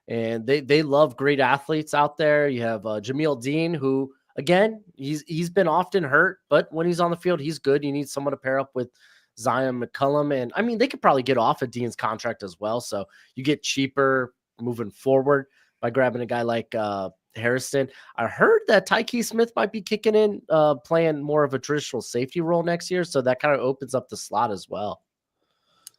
And they love great athletes out there. You have Jameel Dean, who again, he's been often hurt, but when he's on the field, he's good. You need someone to pair up with Zion McCullum. And I mean, they could probably get off of Dean's contract as well. So you get cheaper moving forward by grabbing a guy like Harrison. I heard that Tyke Smith might be kicking in, playing more of a traditional safety role next year. So that kind of opens up the slot as well.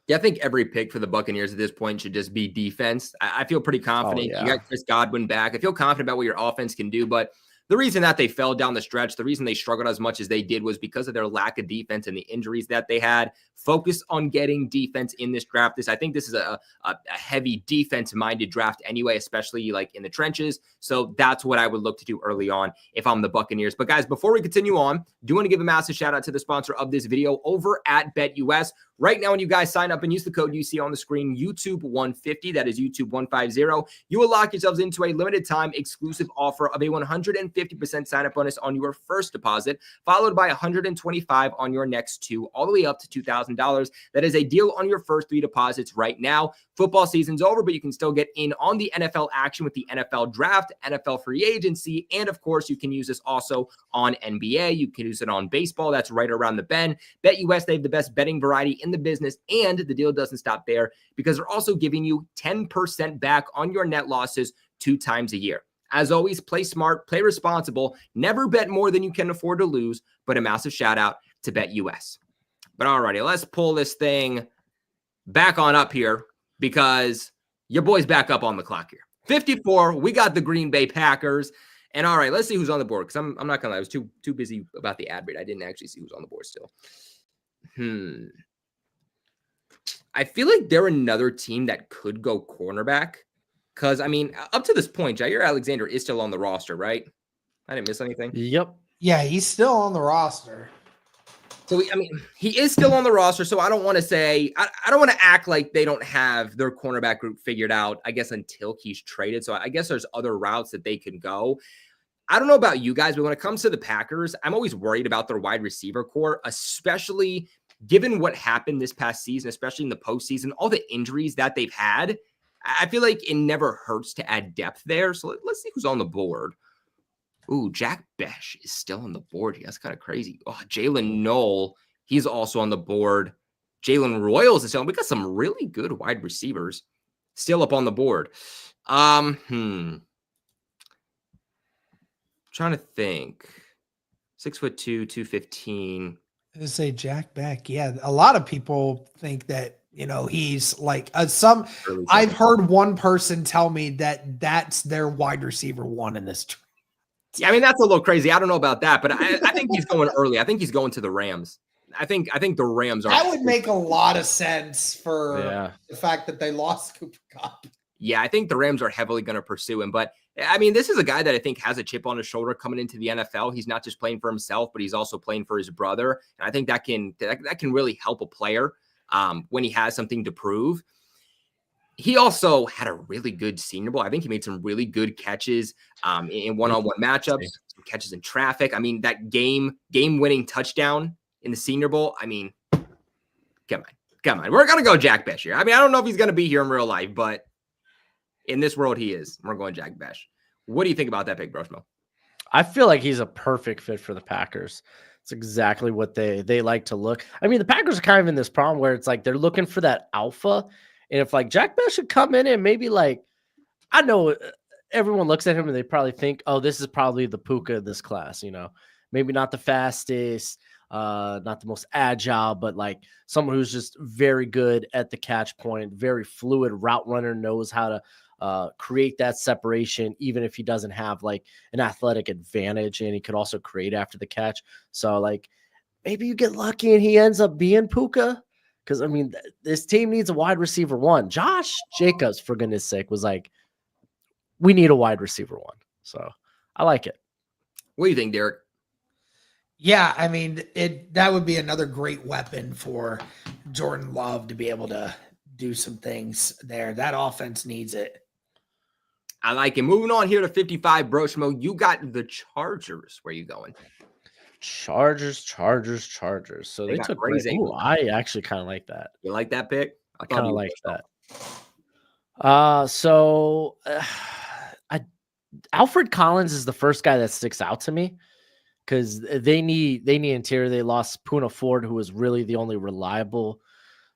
Yeah, I think every pick for the Buccaneers at this point should just be defense. I feel pretty confident. You got Chris Godwin back. I feel confident about what your offense can do, but the reason that they fell down the stretch, the reason they struggled as much as they did was because of their lack of defense and the injuries that they had. Focus on getting defense in this draft. I think this is a heavy defense-minded draft anyway, especially in the trenches. So that's what I would look to do early on if I'm the Buccaneers. But guys, before we continue on, do want to give a massive shout out to the sponsor of this video over at BetUS. Right now, when you guys sign up and use the code you see on the screen, YouTube150, that is YouTube150, you will lock yourselves into a limited time exclusive offer of a 150% sign-up bonus on your first deposit, followed by $125 on your next two, all the way up to $2,000. That is a deal on your first three deposits right now. Football season's over, but you can still get in on the NFL action with the NFL draft, NFL free agency, and of course, you can use this also on NBA. You can use it on baseball. That's right around the bend. BetUS, they have the best betting variety in the business, and the deal doesn't stop there because they're also giving you 10% back on your net losses 2 times a year. As always, play smart, play responsible, never bet more than you can afford to lose, but a massive shout out to BetUS. But alrighty, let's pull this thing back on up here because your boy's back up on the clock here. 54, we got the Green Bay Packers. And all right, let's see who's on the board because I'm not going to lie. I was too busy about the ad read. I didn't actually see who's on the board still. I feel like they're another team that could go cornerback because, I mean, up to this point, Jair Alexander is still on the roster, right? I didn't miss anything. Yep. Yeah, he's still on the roster. So, he is still on the roster, so I don't want to say – I don't want to act like they don't have their cornerback group figured out, I guess, until he's traded. So, I guess there's other routes that they can go. I don't know about you guys, but when it comes to the Packers, I'm always worried about their wide receiver core, especially given what happened this past season, especially in the postseason, all the injuries that they've had. I feel like it never hurts to add depth there. So, let's see who's on the board. Ooh, Jack Besh is still on the board. That's kind of crazy. Oh, Jalen Knoll, he's also on the board. Jalen Royals is still. We got some really good wide receivers still up on the board. Trying to think. 6'2", 215. I say Jack Beck. Yeah, a lot of people think that he's like I've heard one person tell me that that's their wide receiver one in this. Yeah, that's a little crazy. I don't know about that, but I think he's going early. I think he's going to the Rams. I think the Rams are. That would make a lot of sense for the fact that they lost Cooper Kupp. Yeah, I think the Rams are heavily going to pursue him. But, this is a guy that I think has a chip on his shoulder coming into the NFL. He's not just playing for himself, but he's also playing for his brother. And I think that can really help a player when he has something to prove. He also had a really good Senior Bowl. I think he made some really good catches in one-on-one matchups, some catches in traffic. That game-winning touchdown in the Senior Bowl. Come on. We're going to go Jack Besh here. I don't know if he's going to be here in real life, but in this world he is. We're going Jack Besh. What do you think about that pick, Broshmo? I feel like he's a perfect fit for the Packers. It's exactly what they like to look. The Packers are kind of in this problem where it's like they're looking for that alpha. And if Jack Bell should come in and maybe I know everyone looks at him and they probably think, oh, this is probably the Puka of this class, maybe not the fastest, not the most agile, but someone who's just very good at the catch point, very fluid route runner, knows how to create that separation, even if he doesn't have an athletic advantage, and he could also create after the catch. So maybe you get lucky and he ends up being Puka. Because, this team needs a wide receiver one. Josh Jacobs, for goodness sake, was we need a wide receiver one. So I like it. What do you think, Derek? Yeah, that would be another great weapon for Jordan Love to be able to do some things there. That offense needs it. I like it. Moving on here to 55, Broshmo, you got the Chargers. Where are you going? Chargers. So they took crazy. I actually kind of like that. You like that pick? I kind of like that. Alfred Collins is the first guy that sticks out to me because they need interior. They lost Poona Ford, who was really the only reliable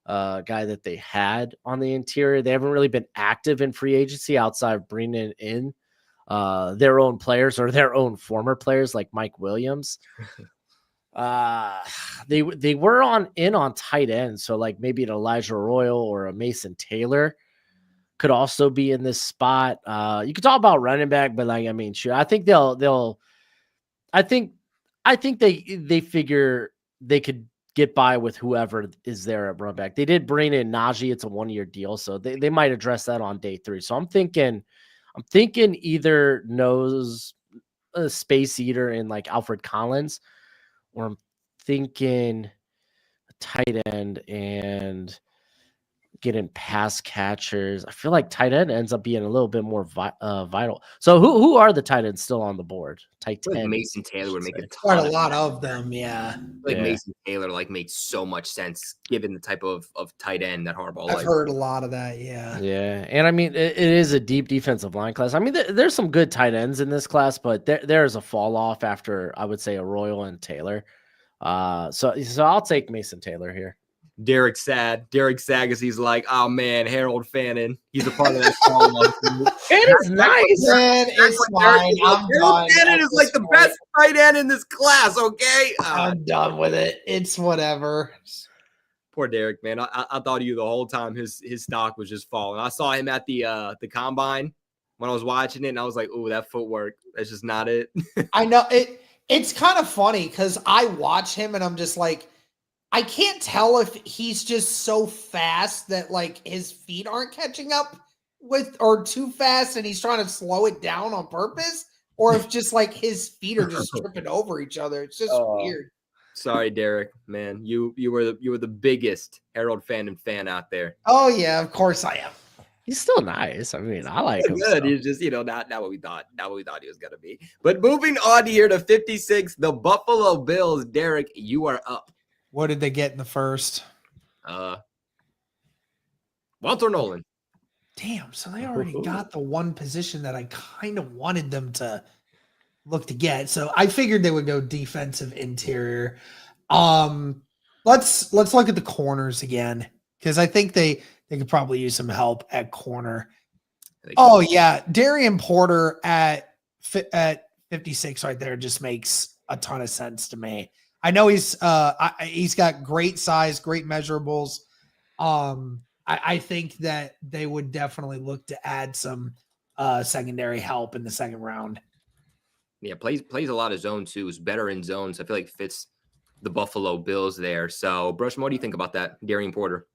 guy that they had on the interior. They haven't really been active in free agency outside of bringing in their own players or their own former players like Mike Williams. They were on tight end. So maybe an Elijah Royal or a Mason Taylor could also be in this spot. You could talk about running back, but sure. I think I think they figure they could get by with whoever is there at running back. They did bring in Najee. It's a 1-year deal. So they might address that on day 3. So I'm thinking either knows a space eater in Alfred Collins, or I'm thinking a tight end and getting pass catchers. I feel like tight end ends up being a little bit more vital. So who are the tight ends still on the board? Tight end. Mason Taylor would make quite a lot of them. Yeah. Mason Taylor makes so much sense given the type of tight end that Harbaugh. I've heard a lot of that. Yeah. Yeah. And it is a deep defensive line class. There's some good tight ends in this class, but there's a fall off after, I would say, a Royal and Taylor. So I'll take Mason Taylor here. Derek's sad. Derek's sad because he's like, oh man, Harold Fannin. He's a part of that song. It is nice. Man, it's fine. I'm Harold done. Fannin is like the best tight end in this class, okay? I'm done with it. It's whatever. Poor Derek, man. I thought of you the whole time. His stock was just falling. I saw him at the combine when I was watching it, and I was like, "Ooh, that footwork. That's just not it." I know it. It's kind of funny because I watch him and I'm just like, I can't tell if he's just so fast that like his feet aren't catching up with, or too fast and he's trying to slow it down on purpose, or if just like his feet are just tripping over each other. It's just weird. Sorry, Derek, man. You were the biggest Harold Fannin fan out there. Oh yeah, of course I am. He's still nice. I mean, I like him. Good. He's just, not what we thought. Not what we thought he was gonna be. But moving on here to 56, the Buffalo Bills. Derek, you are up. What did they get in the first? Walter Nolan. Damn, so they already got the one position that I kind of wanted them to look to get. So I figured they would go defensive interior. Let's look at the corners again, because I think they could probably use some help at corner. Oh yeah, Darian Porter at 56 right there just makes a ton of sense to me. I know he's got great size, great measurables. I think that they would definitely look to add some secondary help in the second round. Yeah, plays a lot of zone too. Is better in zones. I feel like fits the Buffalo Bills there. So, Brushman, what do you think about that, Darian Porter?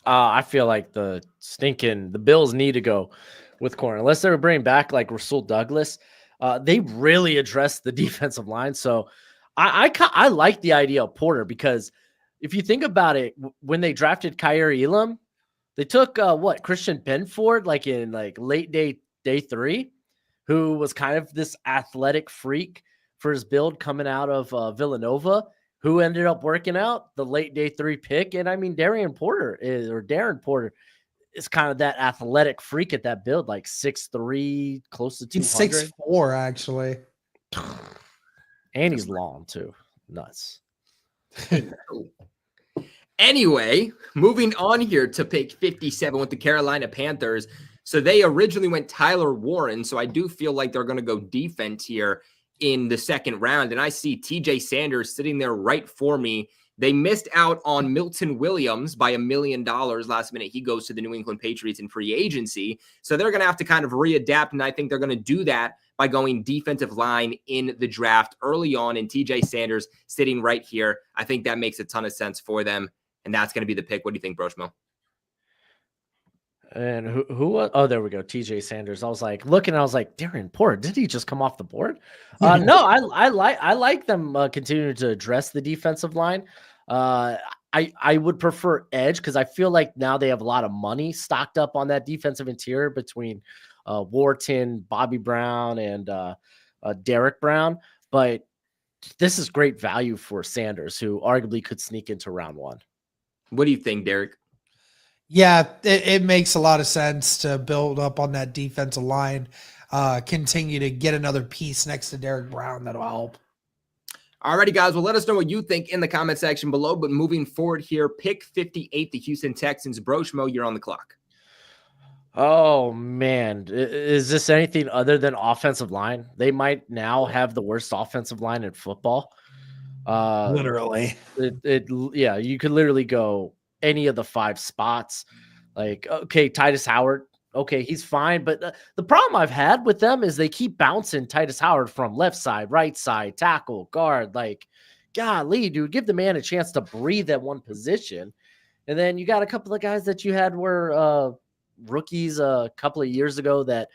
I feel like the Bills need to go with corner unless they're bringing back like Rasul Douglas. They really addressed the defensive line. So I like the idea of Porter, because if you think about it, when they drafted Kyer Elam, they took Christian Benford like in like late day 3, who was kind of this athletic freak for his build coming out of Villanova, who ended up working out the late day 3 pick. And I mean, Darren Porter is kind of that athletic freak at that build, like 6'3", close to 200. He's 6'4", actually. And he's long too. Nuts. Anyway, moving on here to pick 57 with the Carolina Panthers. So they originally went Tyler Warren. So I do feel like they're going to go defense here in the second round. And I see TJ Sanders sitting there right for me. They missed out on Milton Williams by $1 million last minute. He goes to the New England Patriots in free agency. So they're going to have to kind of readapt. And I think they're going to do that by going defensive line in the draft early on. And TJ Sanders sitting right here. I think that makes a ton of sense for them. And that's going to be the pick. What do you think, Broshmo? And who? Oh, there we go. TJ Sanders. I was like looking. I was like, Darren Porter. Did he just come off the board? No, I like them continuing to address the defensive line. I would prefer edge, because I feel like now they have a lot of money stocked up on that defensive interior between Wharton, Bobby Brown, and Derek Brown. But this is great value for Sanders, who arguably could sneak into round 1. What do you think, Derek? Yeah, it makes a lot of sense to build up on that defensive line, continue to get another piece next to Derek Brown. That'll help. Alrighty, guys. Well, let us know what you think in the comment section below. But moving forward here, pick 58, the Houston Texans. Broshmo, you're on the clock. Oh, man. Is this anything other than offensive line? They might now have the worst offensive line in football. Literally. Yeah, you could literally go any of the 5 spots. Like, okay, Titus Howard. Okay, he's fine. But the problem I've had with them is they keep bouncing Titus Howard from left side, right side, tackle, guard. Like, golly, dude, give the man a chance to breathe at one position. And then you got a couple of guys that you had were rookies a couple of years ago that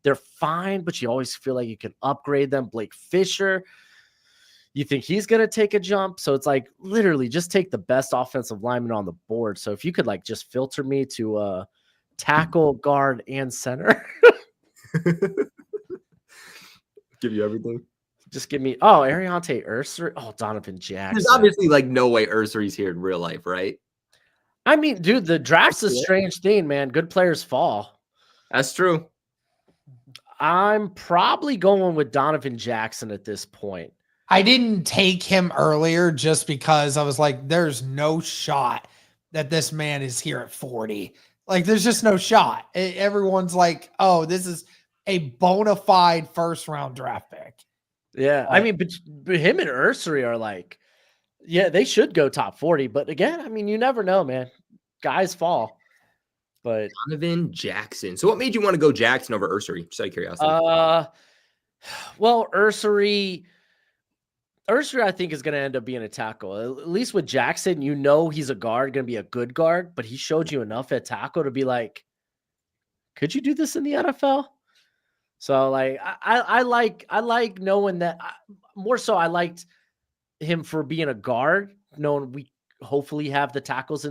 they're fine, but you always feel like you can upgrade them. Blake Fisher, you think he's going to take a jump. So it's like literally just take the best offensive lineman on the board. So if you could like just filter me to tackle, guard, and center. Give you everything. Just give me, Ariante Urser. Oh, Donovan Jackson. There's obviously like no way Ursery's here in real life, right? I mean, dude, the draft's a strange thing, man. Good players fall. That's true. I'm probably going with Donovan Jackson at this point. I didn't take him earlier just because I was like, there's no shot that this man is here at 40. Like, there's just no shot. Everyone's like, oh, this is a bona fide first-round draft pick. Yeah, I mean, but him and Ursary are like, yeah, they should go top 40. But again, I mean, you never know, man. Guys fall. But Donovan Jackson. So what made you want to go Jackson over Ursary? Just out of curiosity. Well, Ursary, I think, is going to end up being a tackle. At least with Jackson, you know he's a guard, going to be a good guard, but he showed you enough at tackle to be like, could you do this in the NFL? So, like, I like knowing that. More so, I liked him for being a guard, knowing we hopefully have the tackles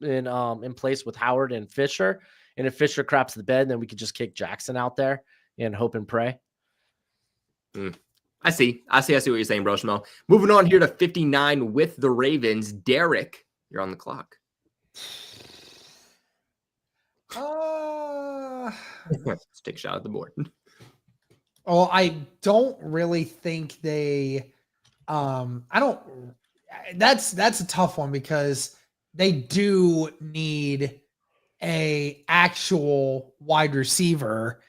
in place with Howard and Fisher. And if Fisher craps the bed, then we could just kick Jackson out there and hope and pray. I see what you're saying, Broshmo. Moving on here to 59 with the Ravens. Derek, you're on the clock. Let's take a shot at the board. Well, I don't really think they that's a tough one because they do need a actual wide receiver,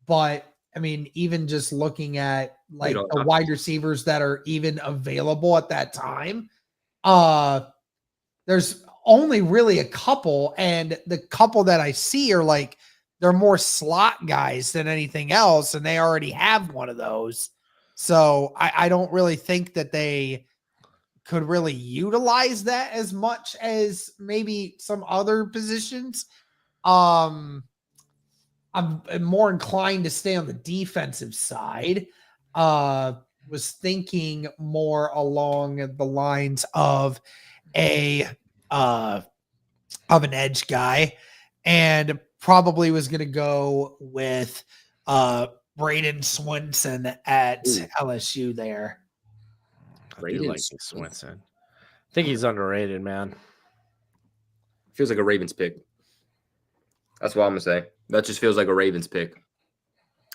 but I mean, even just looking at like the wide receivers that are even available at that time, there's only really a couple, and the couple that I see are like they're more slot guys than anything else, and they already have one of those. So I don't really think that they could really utilize that as much as maybe some other positions. I'm more inclined to stay on the defensive side. Was thinking more along the lines of an edge guy, and probably was going to go with Braden Swinson at LSU there. I do like Swinson. I think he's underrated, man. Feels like a Ravens pick. That's what I'm going to say. That just feels like a Ravens pick.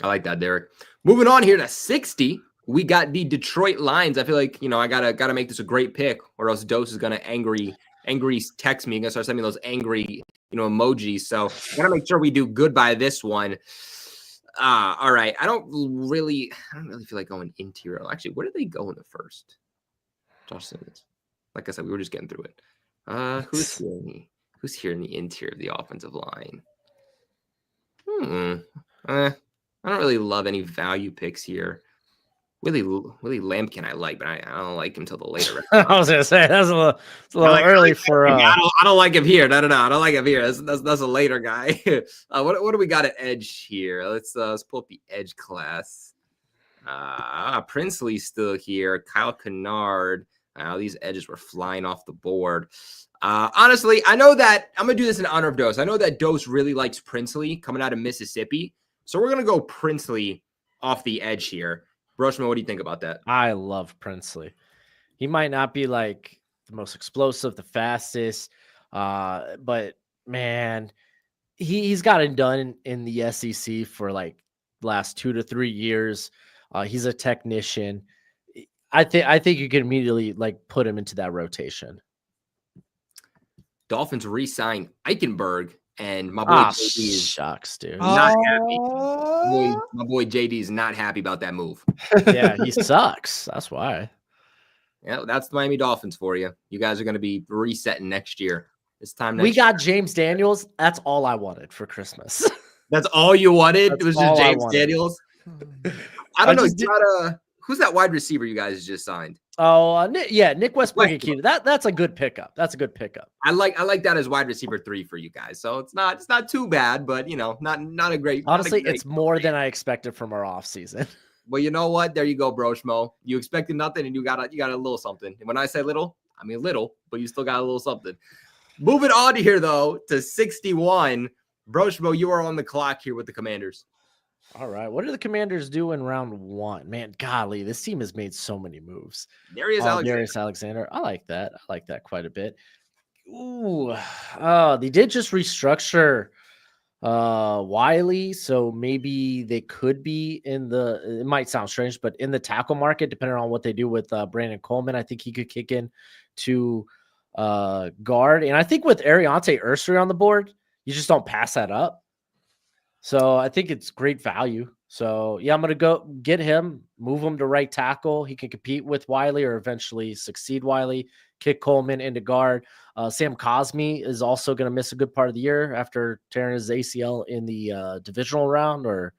I like that, Derek. Moving on here to 60. We got the Detroit Lions. I feel like, I gotta make this a great pick, or else Dose is gonna angry text me. I'm gonna start sending those angry, emojis. So gotta make sure we do good by this one. All right. I don't really feel like going interior. Actually, where did they go in the first? Josh Simmons. Like I said, we were just getting through it. Who's here in the interior of the offensive line? I don't really love any value picks here. Willie Lampkin I like, but I don't like him till the later round. I was gonna say that's a little early for. I don't like him here. No, I don't like him here. That's a later guy. What do we got at edge here? Let's pull up the edge class. Princely's still here. Kyle Kennard. These edges were flying off the board. Honestly, I know that I'm gonna do this in honor of Dose. I know that Dose really likes Princely coming out of Mississippi, so we're gonna go Princely off the edge here. Broshman, what do you think about that? I love Princely. He might not be like the most explosive, the fastest, but man, he's gotten done in the SEC for like last 2 to 3 years. He's a technician. I think you can immediately like put him into that rotation. Dolphins re-signed Eichenberg, and my boy JD is shucks, dude. Not happy. My boy JD is not happy about that move. Yeah, he sucks. That's why. Yeah, that's the Miami Dolphins for you. You guys are going to be resetting next year. It's time. We got James Daniels. That's all I wanted for Christmas. That's all you wanted? It was just James Daniels? I don't know. Who's that wide receiver you guys just signed? Oh, Nick Westbrook. That's a good pickup. I like that as wide receiver 3 for you guys. So it's not too bad, but not a great. Honestly, it's more than I expected from our offseason. Well, you know what? There you go, Broshmo. You expected nothing, and you got a little something. And when I say little, I mean little, but you still got a little something. Moving on here though to 61, Broshmo, you are on the clock here with the Commanders. All right. What do the Commanders do in round 1? Man, golly, this team has made so many moves. Darius Alexander. I like that. Quite a bit. Ooh. They did just restructure Wiley, so maybe they could be it might sound strange, but in the tackle market, depending on what they do with Brandon Coleman, I think he could kick in to guard. And I think with Ariante Ursary on the board, you just don't pass that up. So I think it's great value. So yeah, I'm going to go get him, move him to right tackle. He can compete with Wiley or eventually succeed Wiley, kick Coleman into guard. Sam Cosmi is also going to miss a good part of the year after tearing his ACL in the divisional round, I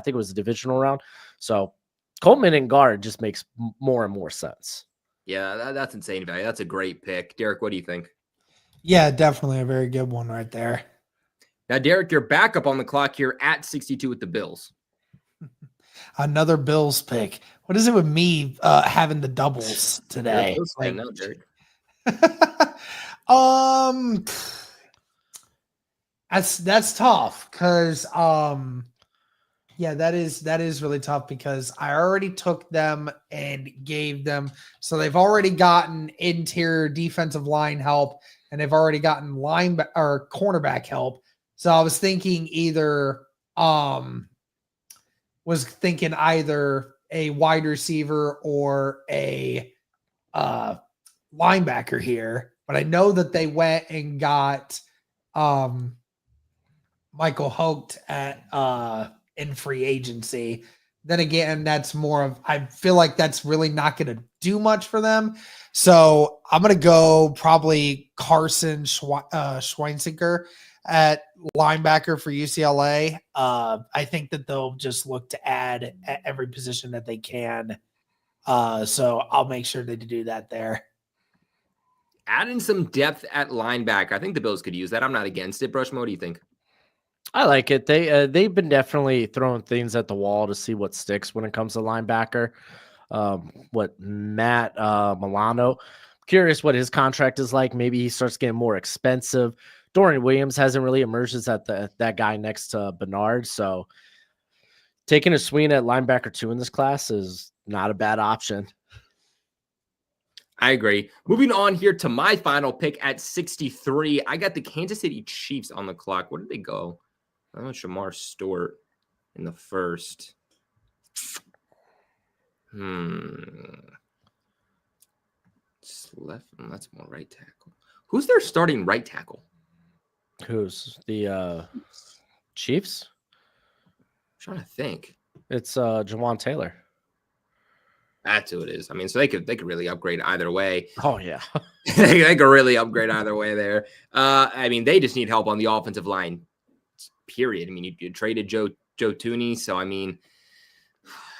think it was the divisional round. So Coleman in guard just makes more and more sense. Yeah, that's insane value. That's a great pick. Derek, what do you think? Yeah, definitely a very good one right there. Now, Derek, you're back up on the clock here at 62 with the Bills. Another Bills pick. What is it with me having the doubles today? Like, no, Derek. That's tough because that is really tough because I already took them and gave them, so they've already gotten interior defensive line help and they've already gotten cornerback help. So I was thinking either a wide receiver or a linebacker here, but I know that they went and got Michael Holt in free agency. Then again, I feel like that's really not going to do much for them. So I'm going to go probably Carson Schweinsteiger at linebacker for UCLA. I think that they'll just look to add at every position that they can. So I'll make sure they do that there. Adding some depth at linebacker. I think the Bills could use that. I'm not against it. Brushmo, what do you think? I like it. They've been definitely throwing things at the wall to see what sticks when it comes to linebacker. What Matt Milano, curious what his contract is like. Maybe he starts getting more expensive. Dorian Williams hasn't really emerged as that guy next to Bernard. So taking a swing at linebacker 2 in this class is not a bad option. I agree. Moving on here to my final pick at 63. I got the Kansas City Chiefs on the clock. Where did they go? Oh, Shamar Stewart in the first. Left. That's more right tackle. Who's their starting right tackle? Who's the Chiefs? I'm trying to think. It's Jawan Taylor. That's who it is. I mean, so they could really upgrade either way. Oh yeah, they could really upgrade either way there. I mean, they just need help on the offensive line. Period. I mean, you traded Joe Tooney, so I mean,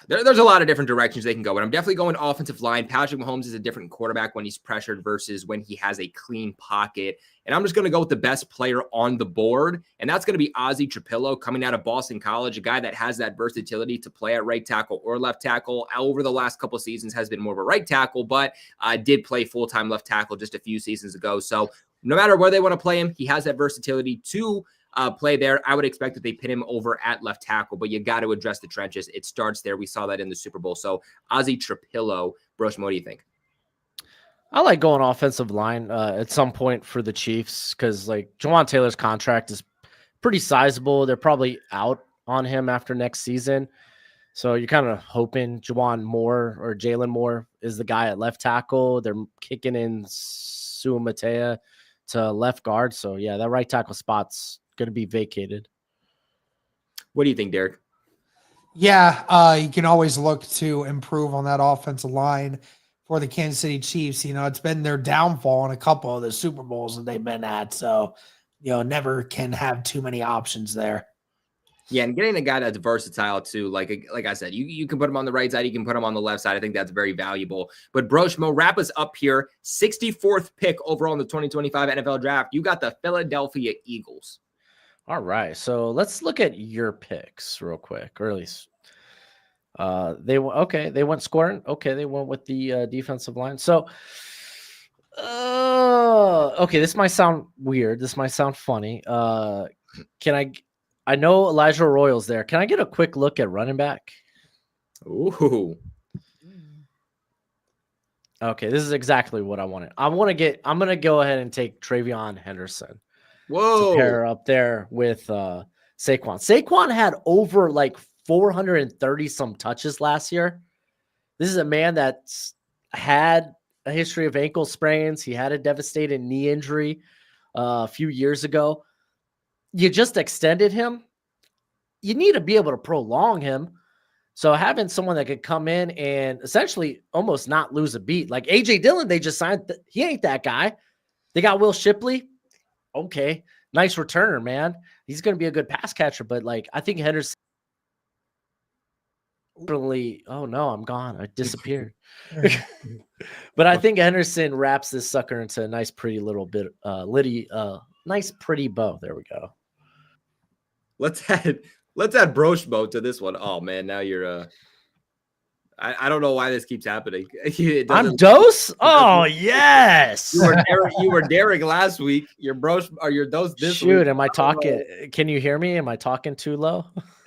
there's a lot of different directions they can go. But I'm definitely going offensive line. Patrick Mahomes is a different quarterback when he's pressured versus when he has a clean pocket. And I'm just going to go with the best player on the board. And that's going to be Ozzie Trapillo coming out of Boston College, a guy that has that versatility to play at right tackle or left tackle. Over the last couple of seasons has been more of a right tackle, but did play full-time left tackle just a few seasons ago. So no matter where they want to play him, he has that versatility to play there. I would expect that they pin him over at left tackle, but you got to address the trenches. It starts there. We saw that in the Super Bowl. So Ozzie Trapillo, Broshmo, what do you think? I like going offensive line at some point for the Chiefs because like Jawan Taylor's contract is pretty sizable. They're probably out on him after next season. So you're kind of hoping Jalen Moore is the guy at left tackle. They're kicking in Suamatea to left guard. So yeah, that right tackle spot's going to be vacated. What do you think, Derek? Yeah, you can always look to improve on that offensive line for the Kansas City Chiefs. You know, it's been their downfall in a couple of the Super Bowls that they've been at. So, never can have too many options there. Yeah, and getting a guy that's versatile too, like I said, you can put him on the right side, you can put him on the left side. I think that's very valuable. But Broshmo, wrap us up here. 64th pick overall in the 2025 NFL Draft. You got the Philadelphia Eagles. All right, so let's look at your picks real quick, or at least they went scoring. Okay, they went with the defensive line. So, okay, this might sound weird. This might sound funny. I know Elijah Royal's there. Can I get a quick look at running back? Ooh. Okay, this is exactly what I wanted. I'm going to go ahead and take Travion Henderson. Whoa. To pair up there with Saquon. Saquon had over like 430 some touches last year. This is a man that's had a history of ankle sprains. He had a devastating knee injury a few years ago. You just extended him. You need to be able to prolong him. So having someone that could come in and essentially almost not lose a beat, like AJ Dillon, they just signed. He ain't that guy. They got Will Shipley. Okay, nice returner, man. He's going to be a good pass catcher, but like I think Henderson. Oh no, I'm gone. I disappeared. But I think Henderson wraps this sucker into a nice, pretty little bit, nice, pretty bow. There we go. Let's add Broshmo to this one. Oh man, now you're I don't know why this keeps happening. I'm Dose? Oh yes. You were Derek last week. You're Brosh or you're Dose this week. Shoot, am I talking? Can you hear me? Am I talking too low?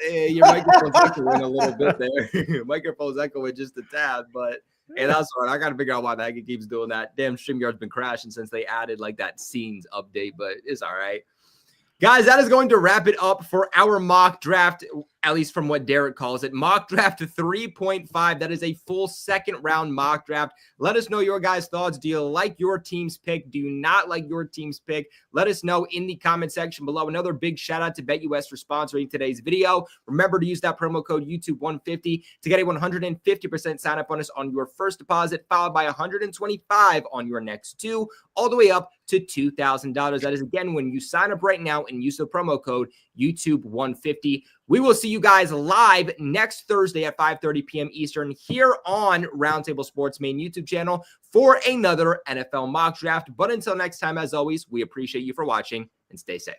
Your microphone's echoing a little bit there. Microphone's echoing just a tad, but hey, that's all right. I gotta figure out why the heck it keeps doing that. Damn, StreamYard's been crashing since they added like that scenes update, but it's all right. Guys, that is going to wrap it up for our mock draft, at least from what Derek calls it. Mock draft 3.5. That is a full second round mock draft. Let us know your guys' thoughts. Do you like your team's pick? Do you not like your team's pick? Let us know in the comment section below. Another big shout out to BetUS for sponsoring today's video. Remember to use that promo code YouTube150 to get a 150% sign up bonus on your first deposit, followed by 125 on your next two, all the way up to $2,000. That is again when you sign up right now and use the promo code YouTube150. We will see you guys live next Thursday at 5:30 p.m. Eastern here on Roundtable Sports main YouTube channel for another NFL mock draft. But until next time, as always, we appreciate you for watching and stay safe.